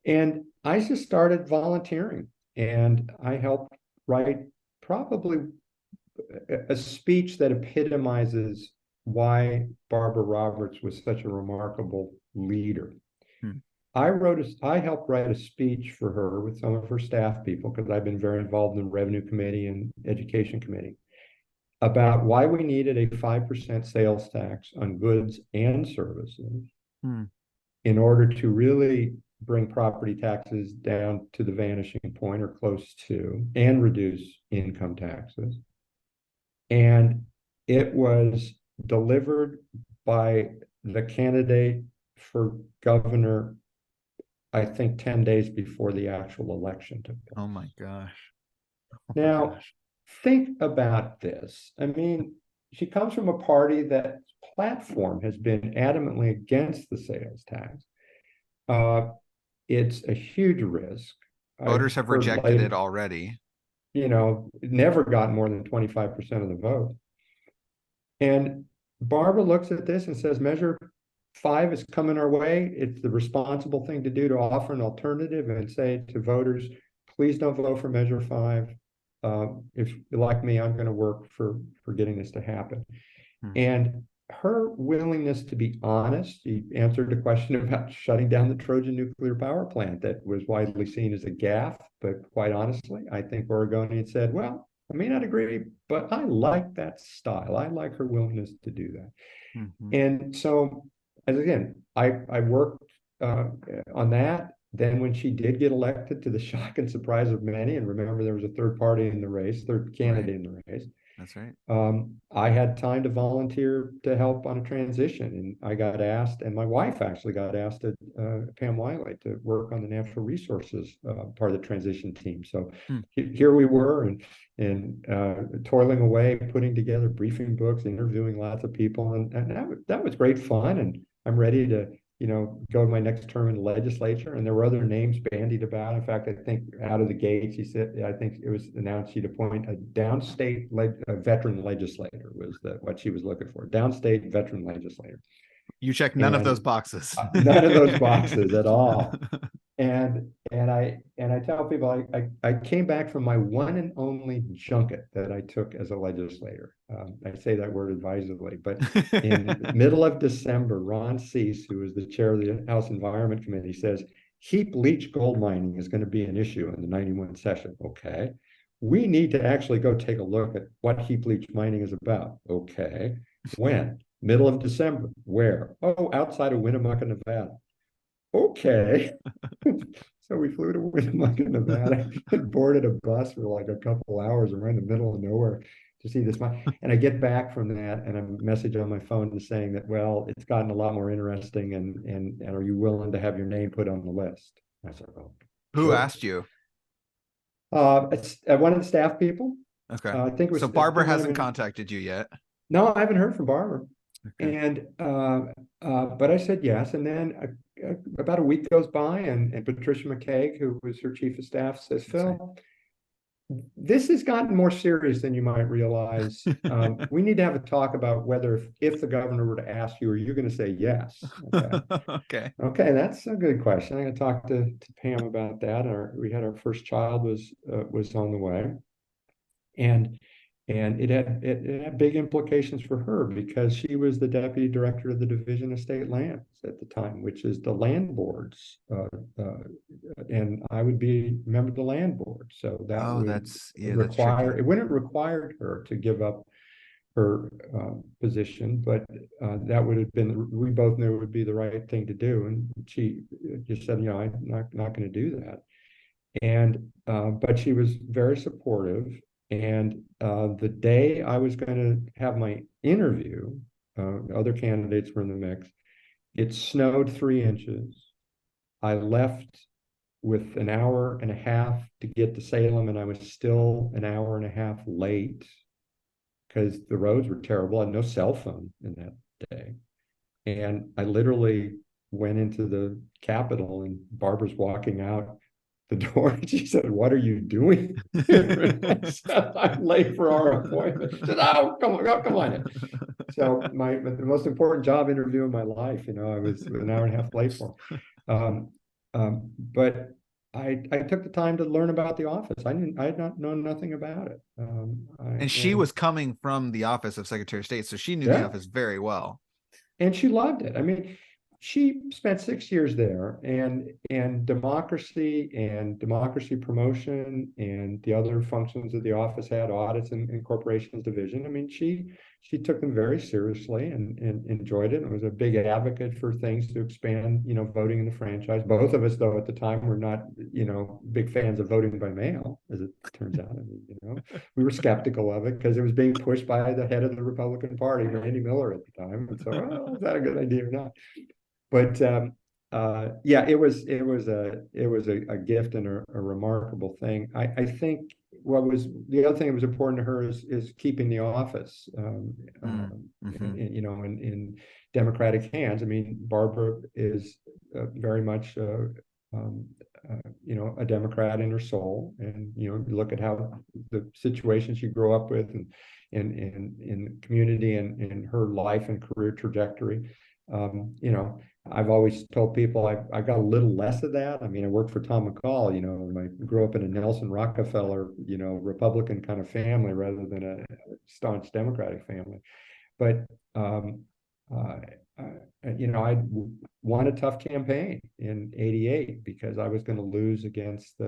And I just started volunteering, and I helped write probably a speech that epitomizes why Barbara Roberts was such a remarkable leader. I helped write a speech for her with some of her staff people, because I've been very involved in the Revenue Committee and Education Committee, about why we needed a 5% sales tax on goods and services in order to really bring property taxes down to the vanishing point or close to, and reduce income taxes. And it was delivered by the candidate for governor, I think 10 days before the actual election took place. Oh my gosh. Oh my Now, gosh. think about this. I mean, she comes from a party that platform has been adamantly against the sales tax. It's a huge risk. Voters have rejected it already. Never got more than 25% of the vote. And Barbara looks at this and says, Measure 5 is coming our way. It's the responsible thing to do, to offer an alternative and say to voters, please don't vote for Measure 5. If you like me, I'm going to work for getting this to happen. And her willingness to be honest, she answered a question about shutting down the Trojan nuclear power plant that was widely seen as a gaffe, but quite honestly, I think Oregonians said, well, I may not agree, but I like that style. I like her willingness to do that. And so, as again, I worked on that. Then when she did get elected, to the shock and surprise of many, and remember there was a third party in the race, third candidate in the race. That's right. I had time to volunteer to help on a transition, and I got asked, and my wife actually got asked at Pam Wiley to work on the natural resources part of the transition team. So here we were, and toiling away, putting together briefing books, interviewing lots of people, and that was great fun. And I'm ready to go to my next term in the legislature. And there were other names bandied about. In fact, I think out of the gate, she said, I think it was announced she'd appoint a downstate veteran legislator was what she was looking for. Downstate veteran legislator. You check none of those boxes. None of those boxes at all. And I tell people I came back from my one and only junket that I took as a legislator. I say that word advisedly, but in the middle of December, Ron Cease, who is the chair of the House Environment Committee, says heap leach gold mining is going to be an issue in the 91 session. Okay. We need to actually go take a look at what heap leach mining is about. Okay. When? Middle of December. Where? Oh, outside of Winnemucca, Nevada. Okay. So we flew to Winnemucca, Nevada, and boarded a bus for like a couple hours and we're in the middle of nowhere to see this. And I get back from that and a message on my phone saying that, well, it's gotten a lot more interesting and are you willing to have your name put on the list? I said, oh. Who asked you? It's one of the staff people. Okay. I think it was, so Barbara hasn't contacted you yet? No, I haven't heard from Barbara. Okay. And but I said yes, and then about a week goes by, and Patricia McCaig, who was her chief of staff, says, "Phil, this has gotten more serious than you might realize. We need to have a talk about whether, if the governor were to ask you, are you going to say yes?" Okay. Okay, that's a good question. I'm going to talk to Pam about that. We had our first child was on the way, and it had big implications for her because she was the deputy director of the Division of State Lands at the time, which is the land boards, and I would be a member of the land board. So that would it wouldn't require her to give up her position, but that would have been, we both knew it would be the right thing to do, and she just said, I'm not going to do that. And but she was very supportive. And the day I was going to have my interview, other candidates were in the mix. It snowed 3 inches. I left with an hour and a half to get to Salem, and I was still an hour and a half late because the roads were terrible. I had no cell phone in that day. And I literally went into the Capitol, and Barbara's walking out the door, and she said, "What are you doing?" I said, "I'm late for our appointment." She said, "Oh, come on in." So the most important job interview of my life, I was an hour and a half late for. But I took the time to learn about the office. I had not known nothing about it. And she was coming from the office of Secretary of State, so she knew the office very well. And she loved it. I mean, she spent 6 years there, and democracy promotion and the other functions that the office had, audits and corporations division. I mean, she took them very seriously and enjoyed it, and was a big advocate for things to expand, voting in the franchise. Both of us, though, at the time were not, big fans of voting by mail, as it turns out. I mean, we were skeptical of it because it was being pushed by the head of the Republican Party, Randy Miller, at the time. And so, well, is that a good idea or not? But yeah, it was a gift and a remarkable thing. I think what was the other thing that was important to her is keeping the office, in Democratic hands. I mean, Barbara is very much a Democrat in her soul, and look at how the situation she grew up with, and in the community, and in her life and career trajectory. I've always told people I got a little less of that. I mean, I worked for Tom McCall, and I grew up in a Nelson Rockefeller, Republican kind of family rather than a staunch Democratic family. But, I won a tough campaign in '88 because I was going to lose against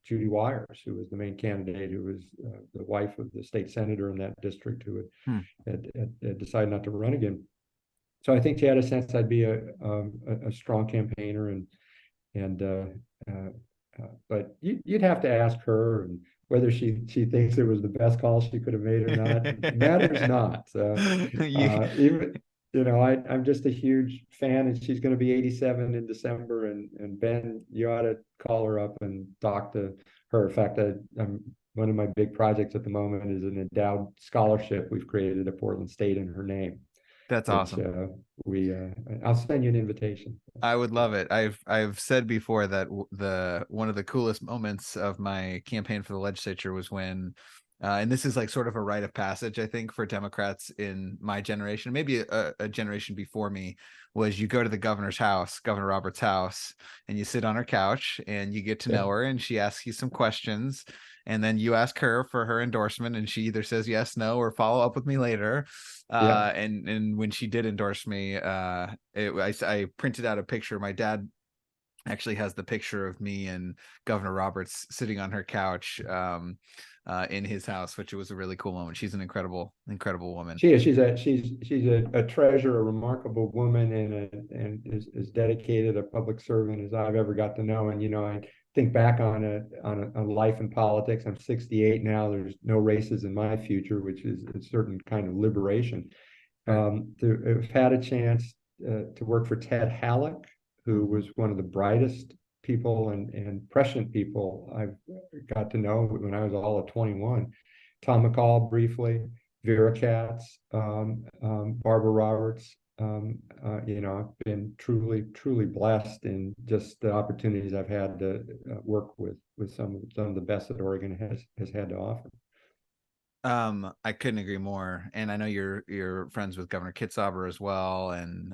Judy Wires, who was the main candidate, who was the wife of the state senator in that district, who had decided not to run again. So I think she had a sense I'd be a strong campaigner, but you'd have to ask her, and whether she thinks it was the best call she could have made or not matters not. Even I'm just a huge fan, and she's going to be 87 in December. And Ben, you ought to call her up and talk to her. In fact, one of my big projects at the moment is an endowed scholarship we've created at Portland State in her name. That's awesome. I'll send you an invitation. I would love it. I've said before that one of the coolest moments of my campaign for the legislature was when, and this is like sort of a rite of passage, I think, for Democrats in my generation, maybe a generation before me, was you go to the governor's house, Governor Roberts' house, and you sit on her couch and you get to know her, and she asks you some questions. And then you ask her for her endorsement, and she either says yes, no, or follow up with me later. And when she did endorse me, I printed out a picture. My dad actually has the picture of me and Governor Roberts sitting on her couch in his house, which was a really cool moment. She's an incredible woman. She is. She's a treasure, a remarkable woman, and is as dedicated a public servant as I've ever got to know. And I think back on a life in politics. I'm 68 now. There's no races in my future, which is a certain kind of liberation. I've had a chance to work for Ted Halleck, who was one of the brightest people and prescient people I've got to know when I was all of 21. Tom McCall briefly, Vera Katz, Barbara Roberts. I've been truly blessed in just the opportunities I've had to work with some of the best that Oregon has had to offer. I couldn't agree more. And I know you're friends with Governor Kitzhaber as well, and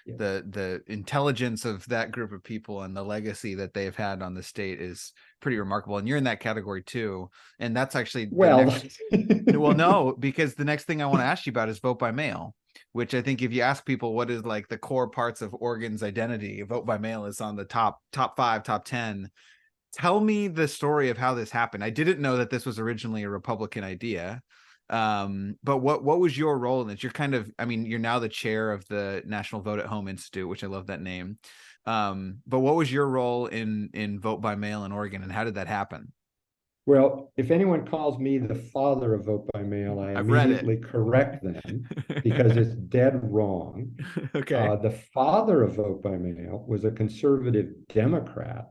the intelligence of that group of people and the legacy that they've had on the state is pretty remarkable. And you're in that category too. And that's actually no, because the next thing I want to ask you about is vote by mail, which I think if you ask people what is like the core parts of Oregon's identity, vote by mail is on the top 5, top 10. Tell me the story of how this happened. I didn't know that this was originally a Republican idea. But what was your role in this? You're now the chair of the National Vote at Home Institute, which I love that name. But what was your role in vote by mail in Oregon, and how did that happen? Well, if anyone calls me the father of vote by mail, I immediately correct them because it's dead wrong. Okay. The father of vote by mail was a conservative Democrat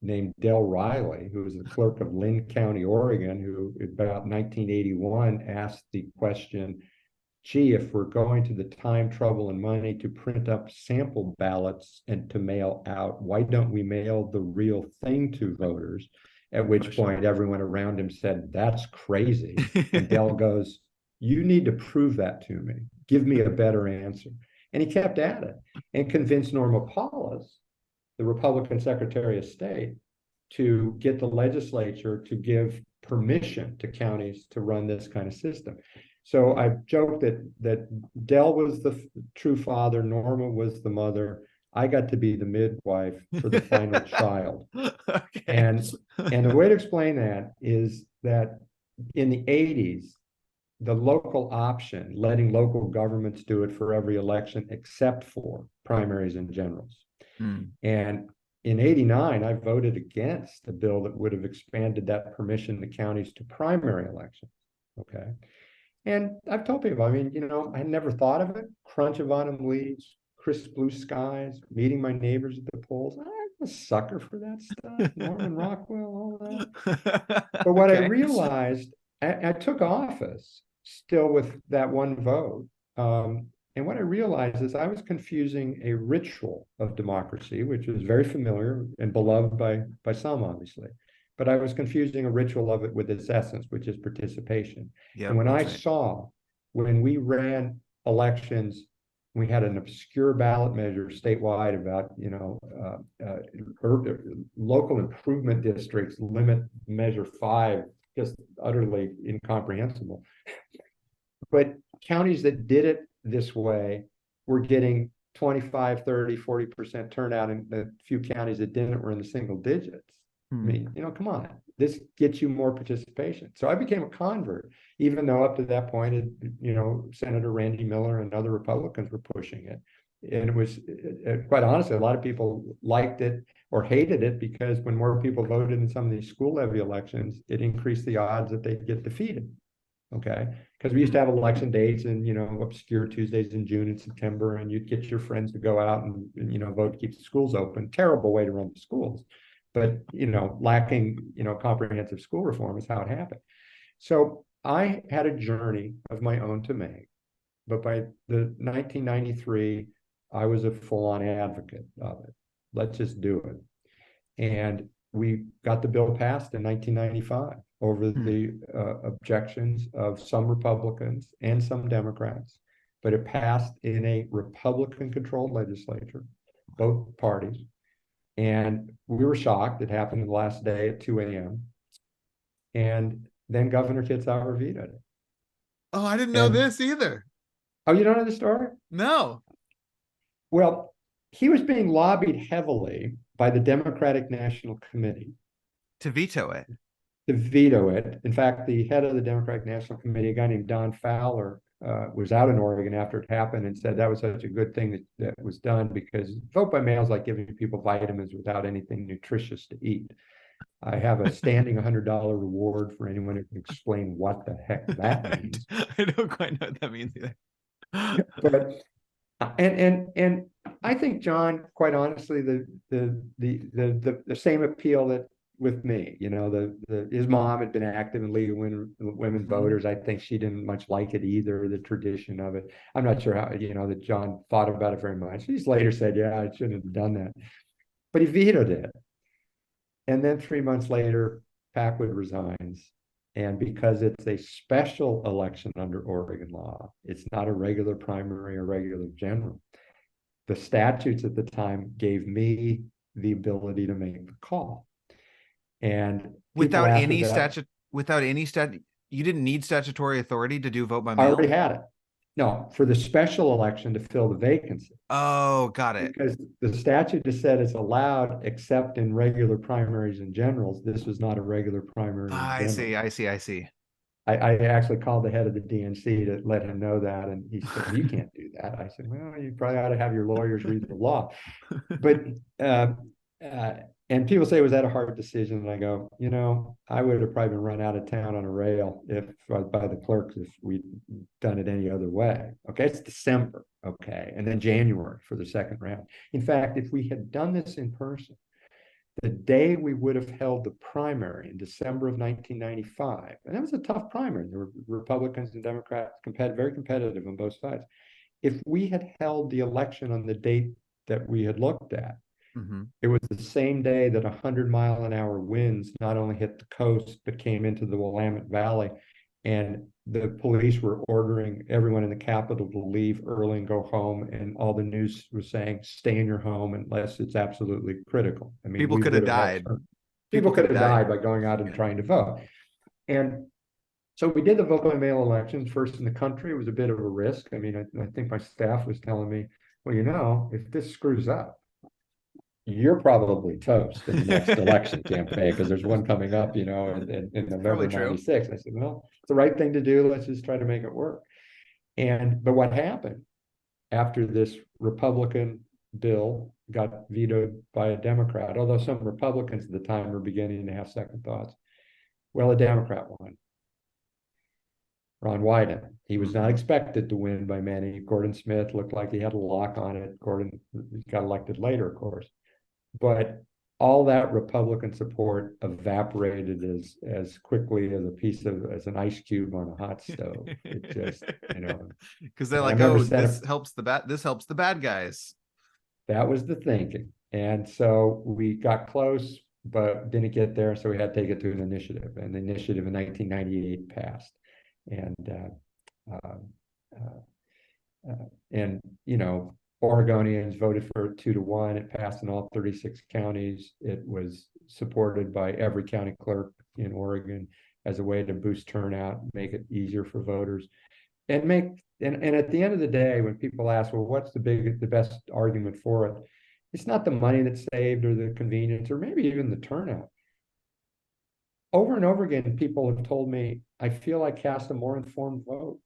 named Del Riley, who was the clerk of Lynn County, Oregon, who about 1981 asked the question, gee, if we're going to the time, trouble, and money to print up sample ballots and to mail out, why don't we mail the real thing to voters? At which point everyone around him said, that's crazy. And Del goes, you need to prove that to me. Give me a better answer. And he kept at it and convinced Norma Paulus, the Republican Secretary of State, to get the legislature to give permission to counties to run this kind of system. So I joked that Dell was the true father, Norma was the mother. I got to be the midwife for the final child. Okay. And the way to explain that is that in the 80s, the local option, letting local governments do it for every election except for primaries and generals. And in 89, I voted against a bill that would have expanded that permission to counties to primary elections. Okay. And I've told people, I mean, I never thought of it. Crunch of autumn leaves, crisp blue skies, meeting my neighbors at the polls. I'm a sucker for that stuff. Norman Rockwell, all that. But what I realized, I took office still with that one vote. And what I realized is I was confusing a ritual of democracy, which is very familiar and beloved by some, obviously. But I was confusing a ritual of it with its essence, which is participation. And when I saw, when we ran elections, we had an obscure ballot measure statewide about, local improvement districts limit measure 5, just utterly incomprehensible. But counties that did it this way were getting 25, 30, 40% turnout, and the few counties that didn't were in the single digits. I mean, come on, this gets you more participation. So I became a convert, even though up to that point, Senator Randy Miller and other Republicans were pushing it. And it was, quite honestly, a lot of people liked it or hated it because when more people voted in some of these school levy elections, it increased the odds that they'd get defeated. Okay. Because we used to have election dates and, obscure Tuesdays in June and September, and you'd get your friends to go out and vote to keep the schools open. Terrible way to run the schools. But, lacking, comprehensive school reform is how it happened. So I had a journey of my own to make. But by the 1993, I was a full-on advocate of it. Let's just do it. And we got the bill passed in 1995 over the objections of some Republicans and some Democrats. But it passed in a Republican-controlled legislature, both parties. And we were shocked. It happened the last day at 2 a.m. And then Governor Kitzauer vetoed it. Oh, I didn't know this either. Oh, you don't know the story? No. Well, he was being lobbied heavily by the Democratic National Committee to veto it. In fact, the head of the Democratic National Committee, a guy named Don Fowler, was out in Oregon after it happened and said that was such a good thing that was done because vote by mail is like giving people vitamins without anything nutritious to eat. I have a standing $100 reward for anyone who can explain what the heck that means. I don't quite know what that means either. But and I think, John, quite honestly, the same appeal that with me, his mom had been active in League of Women Voters. I think she didn't much like it either, the tradition of it. I'm not sure how, that John thought about it very much. He's later said, yeah, I shouldn't have done that. But he vetoed it. And then 3 months later, Packwood resigns. And because it's a special election under Oregon law, it's not a regular primary or regular general. The statutes at the time gave me the ability to make the call. And without any statute, you didn't need statutory authority to do vote by mail? I already had it. No, for the special election to fill the vacancy. Oh, got it. Because the statute just said it's allowed except in regular primaries and generals. This was not a regular primary. I see. I actually called the head of the DNC to let him know that, and he said, "You can't do that." I said, "Well, you probably ought to have your lawyers read the law." But and people say, "Was that a hard decision?" And I go, I would have probably been run out of town on a rail by the clerks if we'd done it any other way. Okay, it's December. Okay, and then January for the second round. In fact, if we had done this in person, the day we would have held the primary in December of 1995, and that was a tough primary. There were Republicans and Democrats, very competitive on both sides. If we had held the election on the date that we had looked at, it was the same day that 100-mile-an-hour winds not only hit the coast, but came into the Willamette Valley. And the police were ordering everyone in the Capitol to leave early and go home. And all the news was saying, stay in your home unless it's absolutely critical. I mean, people could have died. People could have died by going out and trying to vote. And So we did the vote by mail elections first in the country. It was a bit of a risk. I mean, I think my staff was telling me, well, if this screws up, you're probably toast in the next election campaign because there's one coming up, in November '96. I said, well, it's the right thing to do. Let's just try to make it work. But what happened after this Republican bill got vetoed by a Democrat, although some Republicans at the time were beginning to have second thoughts. Well, a Democrat won. Ron Wyden. He was not expected to win by many. Gordon Smith looked like he had a lock on it. Gordon got elected later, of course. But all that Republican support evaporated as quickly as an ice cube on a hot stove. It just, because they're like, oh, this helps the bad guys. That was the thinking. And so we got close, but didn't get there. So we had to take it to an initiative. And the initiative in 1998 passed. And Oregonians voted for it 2-1. It passed in all 36 counties. It was supported by every county clerk in Oregon as a way to boost turnout, make it easier for voters, and at the end of the day, when people ask, well, what's the best argument for it? It's not the money that's saved or the convenience or maybe even the turnout. Over and over again, people have told me, I feel I cast a more informed vote.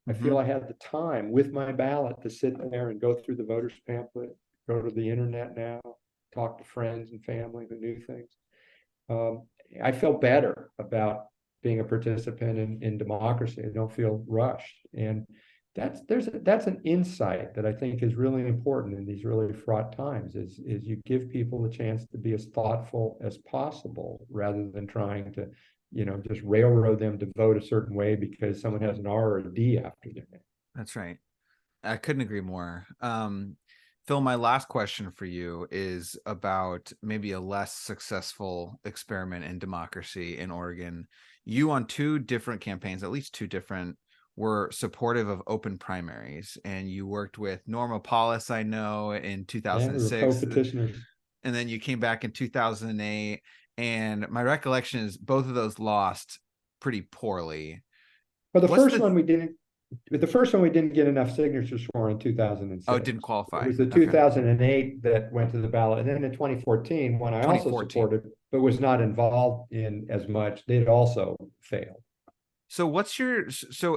I feel I had the time with my ballot to sit there and go through the voter's pamphlet, go to the internet now, talk to friends and family who knew things. I felt better about being a participant in democracy. I don't feel rushed. And that's an insight that I think is really important in these really fraught times, is you give people the chance to be as thoughtful as possible rather than trying to just railroad them to vote a certain way because someone has an R or a D after their name. That's right. I couldn't agree more. Phil, my last question for you is about maybe a less successful experiment in democracy in Oregon. You, on 2 different campaigns, at least 2 different, were supportive of open primaries, and you worked with Norma Paulus, I know, in 2006. And then you came back in 2008. And my recollection is both of those lost pretty poorly. Well, the first one we didn't get enough signatures for in 2006. Oh, it didn't qualify. It was the 2008 that went to the ballot. And then in 2014, one I also supported, but was not involved in as much, they'd also failed. So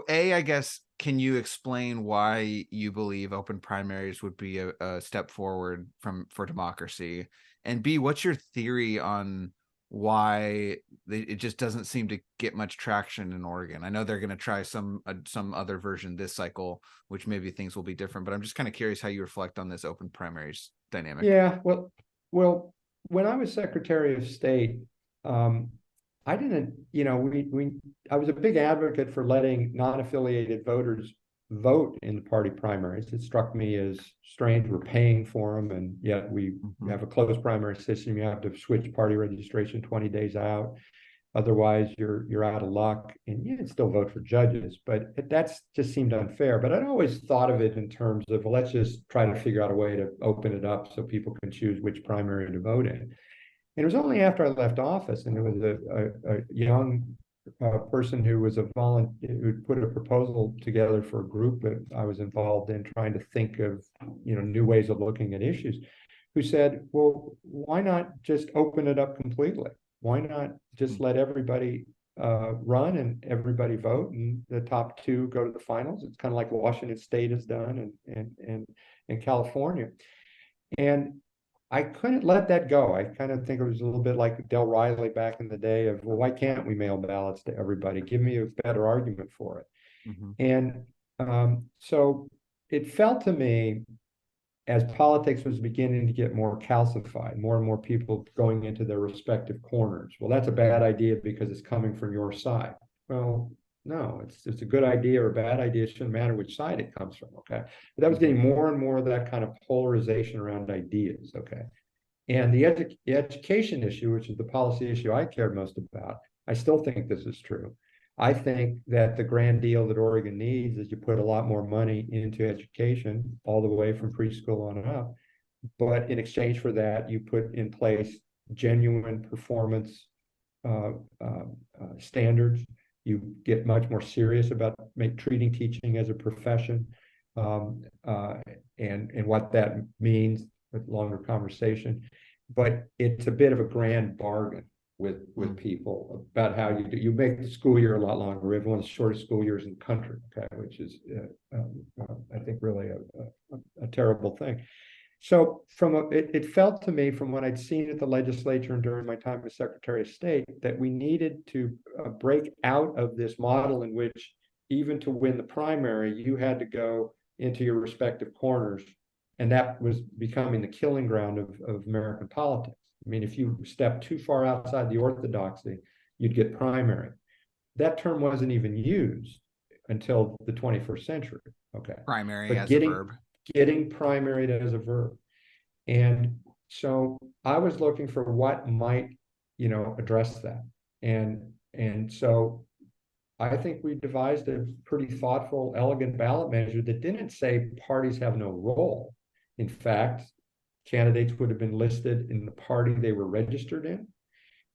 I guess, can you explain why you believe open primaries would be a step forward for democracy? And B, what's your theory on why it just doesn't seem to get much traction in Oregon? I know they're going to try some other version this cycle, which maybe things will be different, but I'm just kind of curious how you reflect on this open primaries dynamic. Yeah, well, when I was Secretary of State, I didn't, I was a big advocate for letting non-affiliated voters vote in the party primaries. It struck me as strange. We're paying for them, and yet we have a closed primary system. You have to switch party registration 20 days out. Otherwise, you're out of luck, and you can still vote for judges. But that's just seemed unfair. But I'd always thought of it in terms of, well, let's just try to figure out a way to open it up so people can choose which primary to vote in. And it was only after I left office, and it was a young person who was who put a proposal together for a group that I was involved in, trying to think of new ways of looking at issues, who said, well, why not just open it up completely? Why not just let everybody run and everybody vote, and the top 2 go to the finals? It's kind of like Washington State has done and California. And I couldn't let that go. I kind of think it was a little bit like Del Riley back in the day of, well, why can't we mail ballots to everybody? Give me a better argument for it. And so it felt to me, as politics was beginning to get more calcified, more and more people going into their respective corners, well, that's a bad idea because it's coming from your side. Well, no, it's a good idea or a bad idea. It shouldn't matter which side it comes from, okay? But that was getting more and more of that kind of polarization around ideas, okay? And the education issue, which is the policy issue I cared most about, I still think this is true. I think that the grand deal that Oregon needs is you put a lot more money into education, all the way from preschool on up. But in exchange for that, you put in place genuine performance standards. You get much more serious about treating teaching as a profession, and what that means with longer conversation. But it's a bit of a grand bargain with people about how you do. You make the school year a lot longer. We have one of the shortest school years in the country, okay, which is I think really a terrible thing. So it felt to me from what I'd seen at the legislature and during my time as Secretary of State that we needed to break out of this model in which even to win the primary, you had to go into your respective corners. And that was becoming the killing ground of American politics. I mean, if you step too far outside the orthodoxy, you'd get primary. That term wasn't even used until the 21st century. Okay. Primary but as a verb. Getting primaried as a verb. And so I was looking for what might, address that. And so I think we devised a pretty thoughtful, elegant ballot measure that didn't say parties have no role. In fact, candidates would have been listed in the party they were registered in.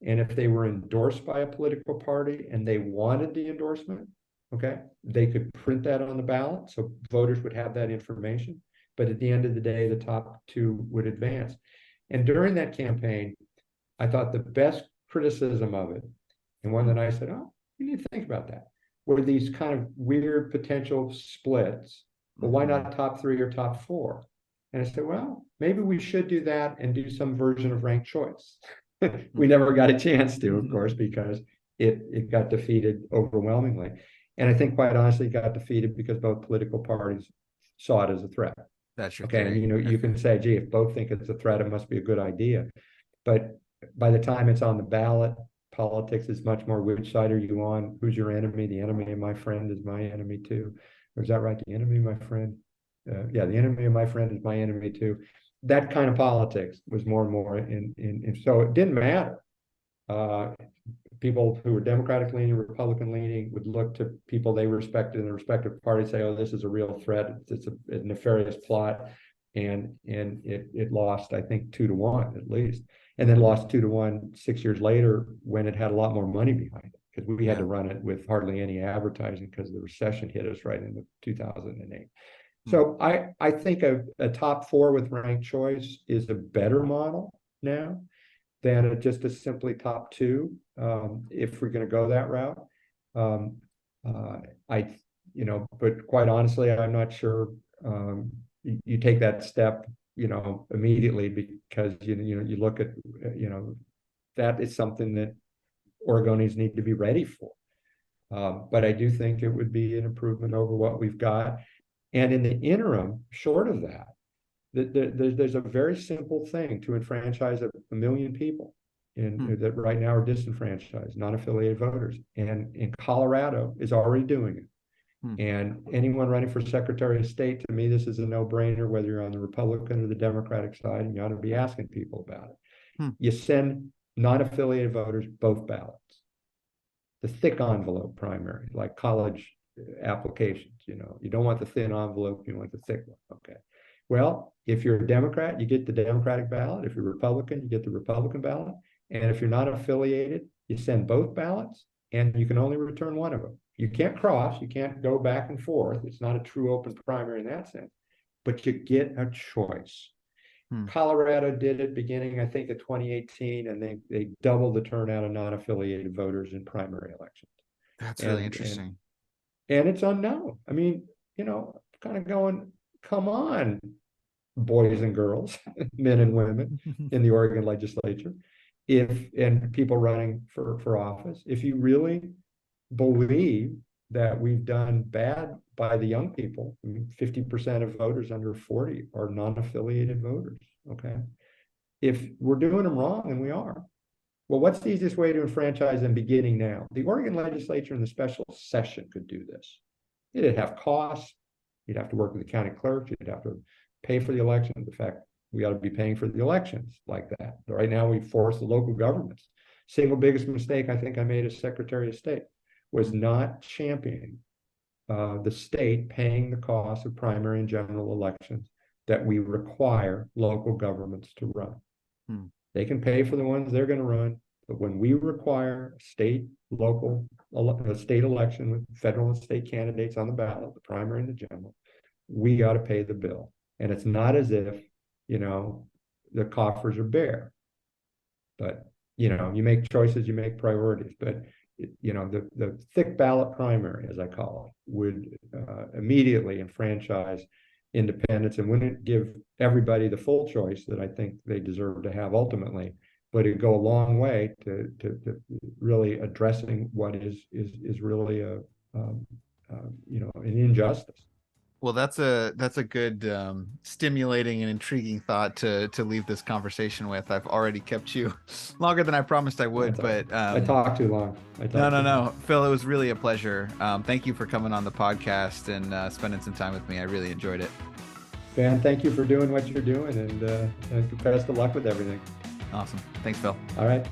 And if they were endorsed by a political party and they wanted the endorsement, okay, they could print that on the ballot. So voters would have that information. But at the end of the day, the top two would advance. And during that campaign, I thought the best criticism of it, and one that I said, oh, you need to think about that, were these kind of weird potential splits. Well, why not top three or top four? And I said, well, maybe we should do that and do some version of ranked choice. We never got a chance to, of course, because it got defeated overwhelmingly. And I think, quite honestly, it got defeated because both political parties saw it as a threat. That's your okay. theory. And you can say, gee, if both think it's a threat, it must be a good idea. But by the time it's on the ballot, politics is much more which side are you on? Who's your enemy? The enemy of my friend is my enemy too. Or is that right? The enemy of my friend? Yeah, the enemy of my friend is my enemy too. That kind of politics was more and more in so it didn't matter. People who were Democratic leaning, Republican leaning would look to people they respected in the respective parties, say, oh, this is a real threat. It's a nefarious plot. And it lost, I think, 2-1 at least. And then lost 2-1 6 years later when it had a lot more money behind it, because we had to run it with hardly any advertising because the recession hit us right in 2008. So I think a top four with ranked choice is a better model now than just a simply top two, if we're going to go that route. But quite honestly, I'm not sure you take that step, immediately, because you look at, that is something that Oregonians need to be ready for. But I do think it would be an improvement over what we've got. And in the interim, short of that, there's a very simple thing to enfranchise a million people that right now are disenfranchised, non-affiliated voters. And in Colorado is already doing it. And anyone running for Secretary of State, to me, this is a no-brainer, whether you're on the Republican or the Democratic side, and you ought to be asking people about it. You send non-affiliated voters both ballots. The thick envelope primary, like college applications, you don't want the thin envelope, you want the thick one. Okay. Well, if you're a Democrat, you get the Democratic ballot. If you're Republican, you get the Republican ballot. And if you're not affiliated, you send both ballots, and you can only return one of them. You can't cross, you can't go back and forth. It's not a true open primary in that sense, but you get a choice. Colorado did it beginning, I think, of 2018, and they doubled the turnout of non-affiliated voters in primary elections. That's really interesting. And it's unknown. I mean, kind of going, come on, boys and girls, men and women in the Oregon legislature, and people running for office, if you really believe that we've done bad by the young people. I mean, 50% of voters under 40 are non-affiliated voters, okay? If we're doing them wrong, and we are, well, what's the easiest way to enfranchise them beginning now? The Oregon legislature in the special session could do this. It'd have costs. You'd have to work with the county clerk. You'd have to pay for the election. In fact, we ought to be paying for the elections like that. Right now, we force the local governments. Single biggest mistake I think I made as Secretary of State was not championing the state paying the cost of primary and general elections that we require local governments to run. They can pay for the ones they're going to run. But when we require state, local, a state election with federal and state candidates on the ballot, the primary and the general, we got to pay the bill. And it's not as if, the coffers are bare. But, you make choices, you make priorities. But, the thick ballot primary, as I call it, would immediately enfranchise independents and wouldn't give everybody the full choice that I think they deserve to have ultimately. But it'd go a long way to really addressing what is really an injustice. Well, that's a good stimulating and intriguing thought to leave this conversation with. I've already kept you longer than I promised I would, but I talked too long. No, Phil, it was really a pleasure. Thank you for coming on the podcast and spending some time with me. I really enjoyed it. Van, thank you for doing what you're doing, and best of luck with everything. Awesome. Thanks, Phil. All right.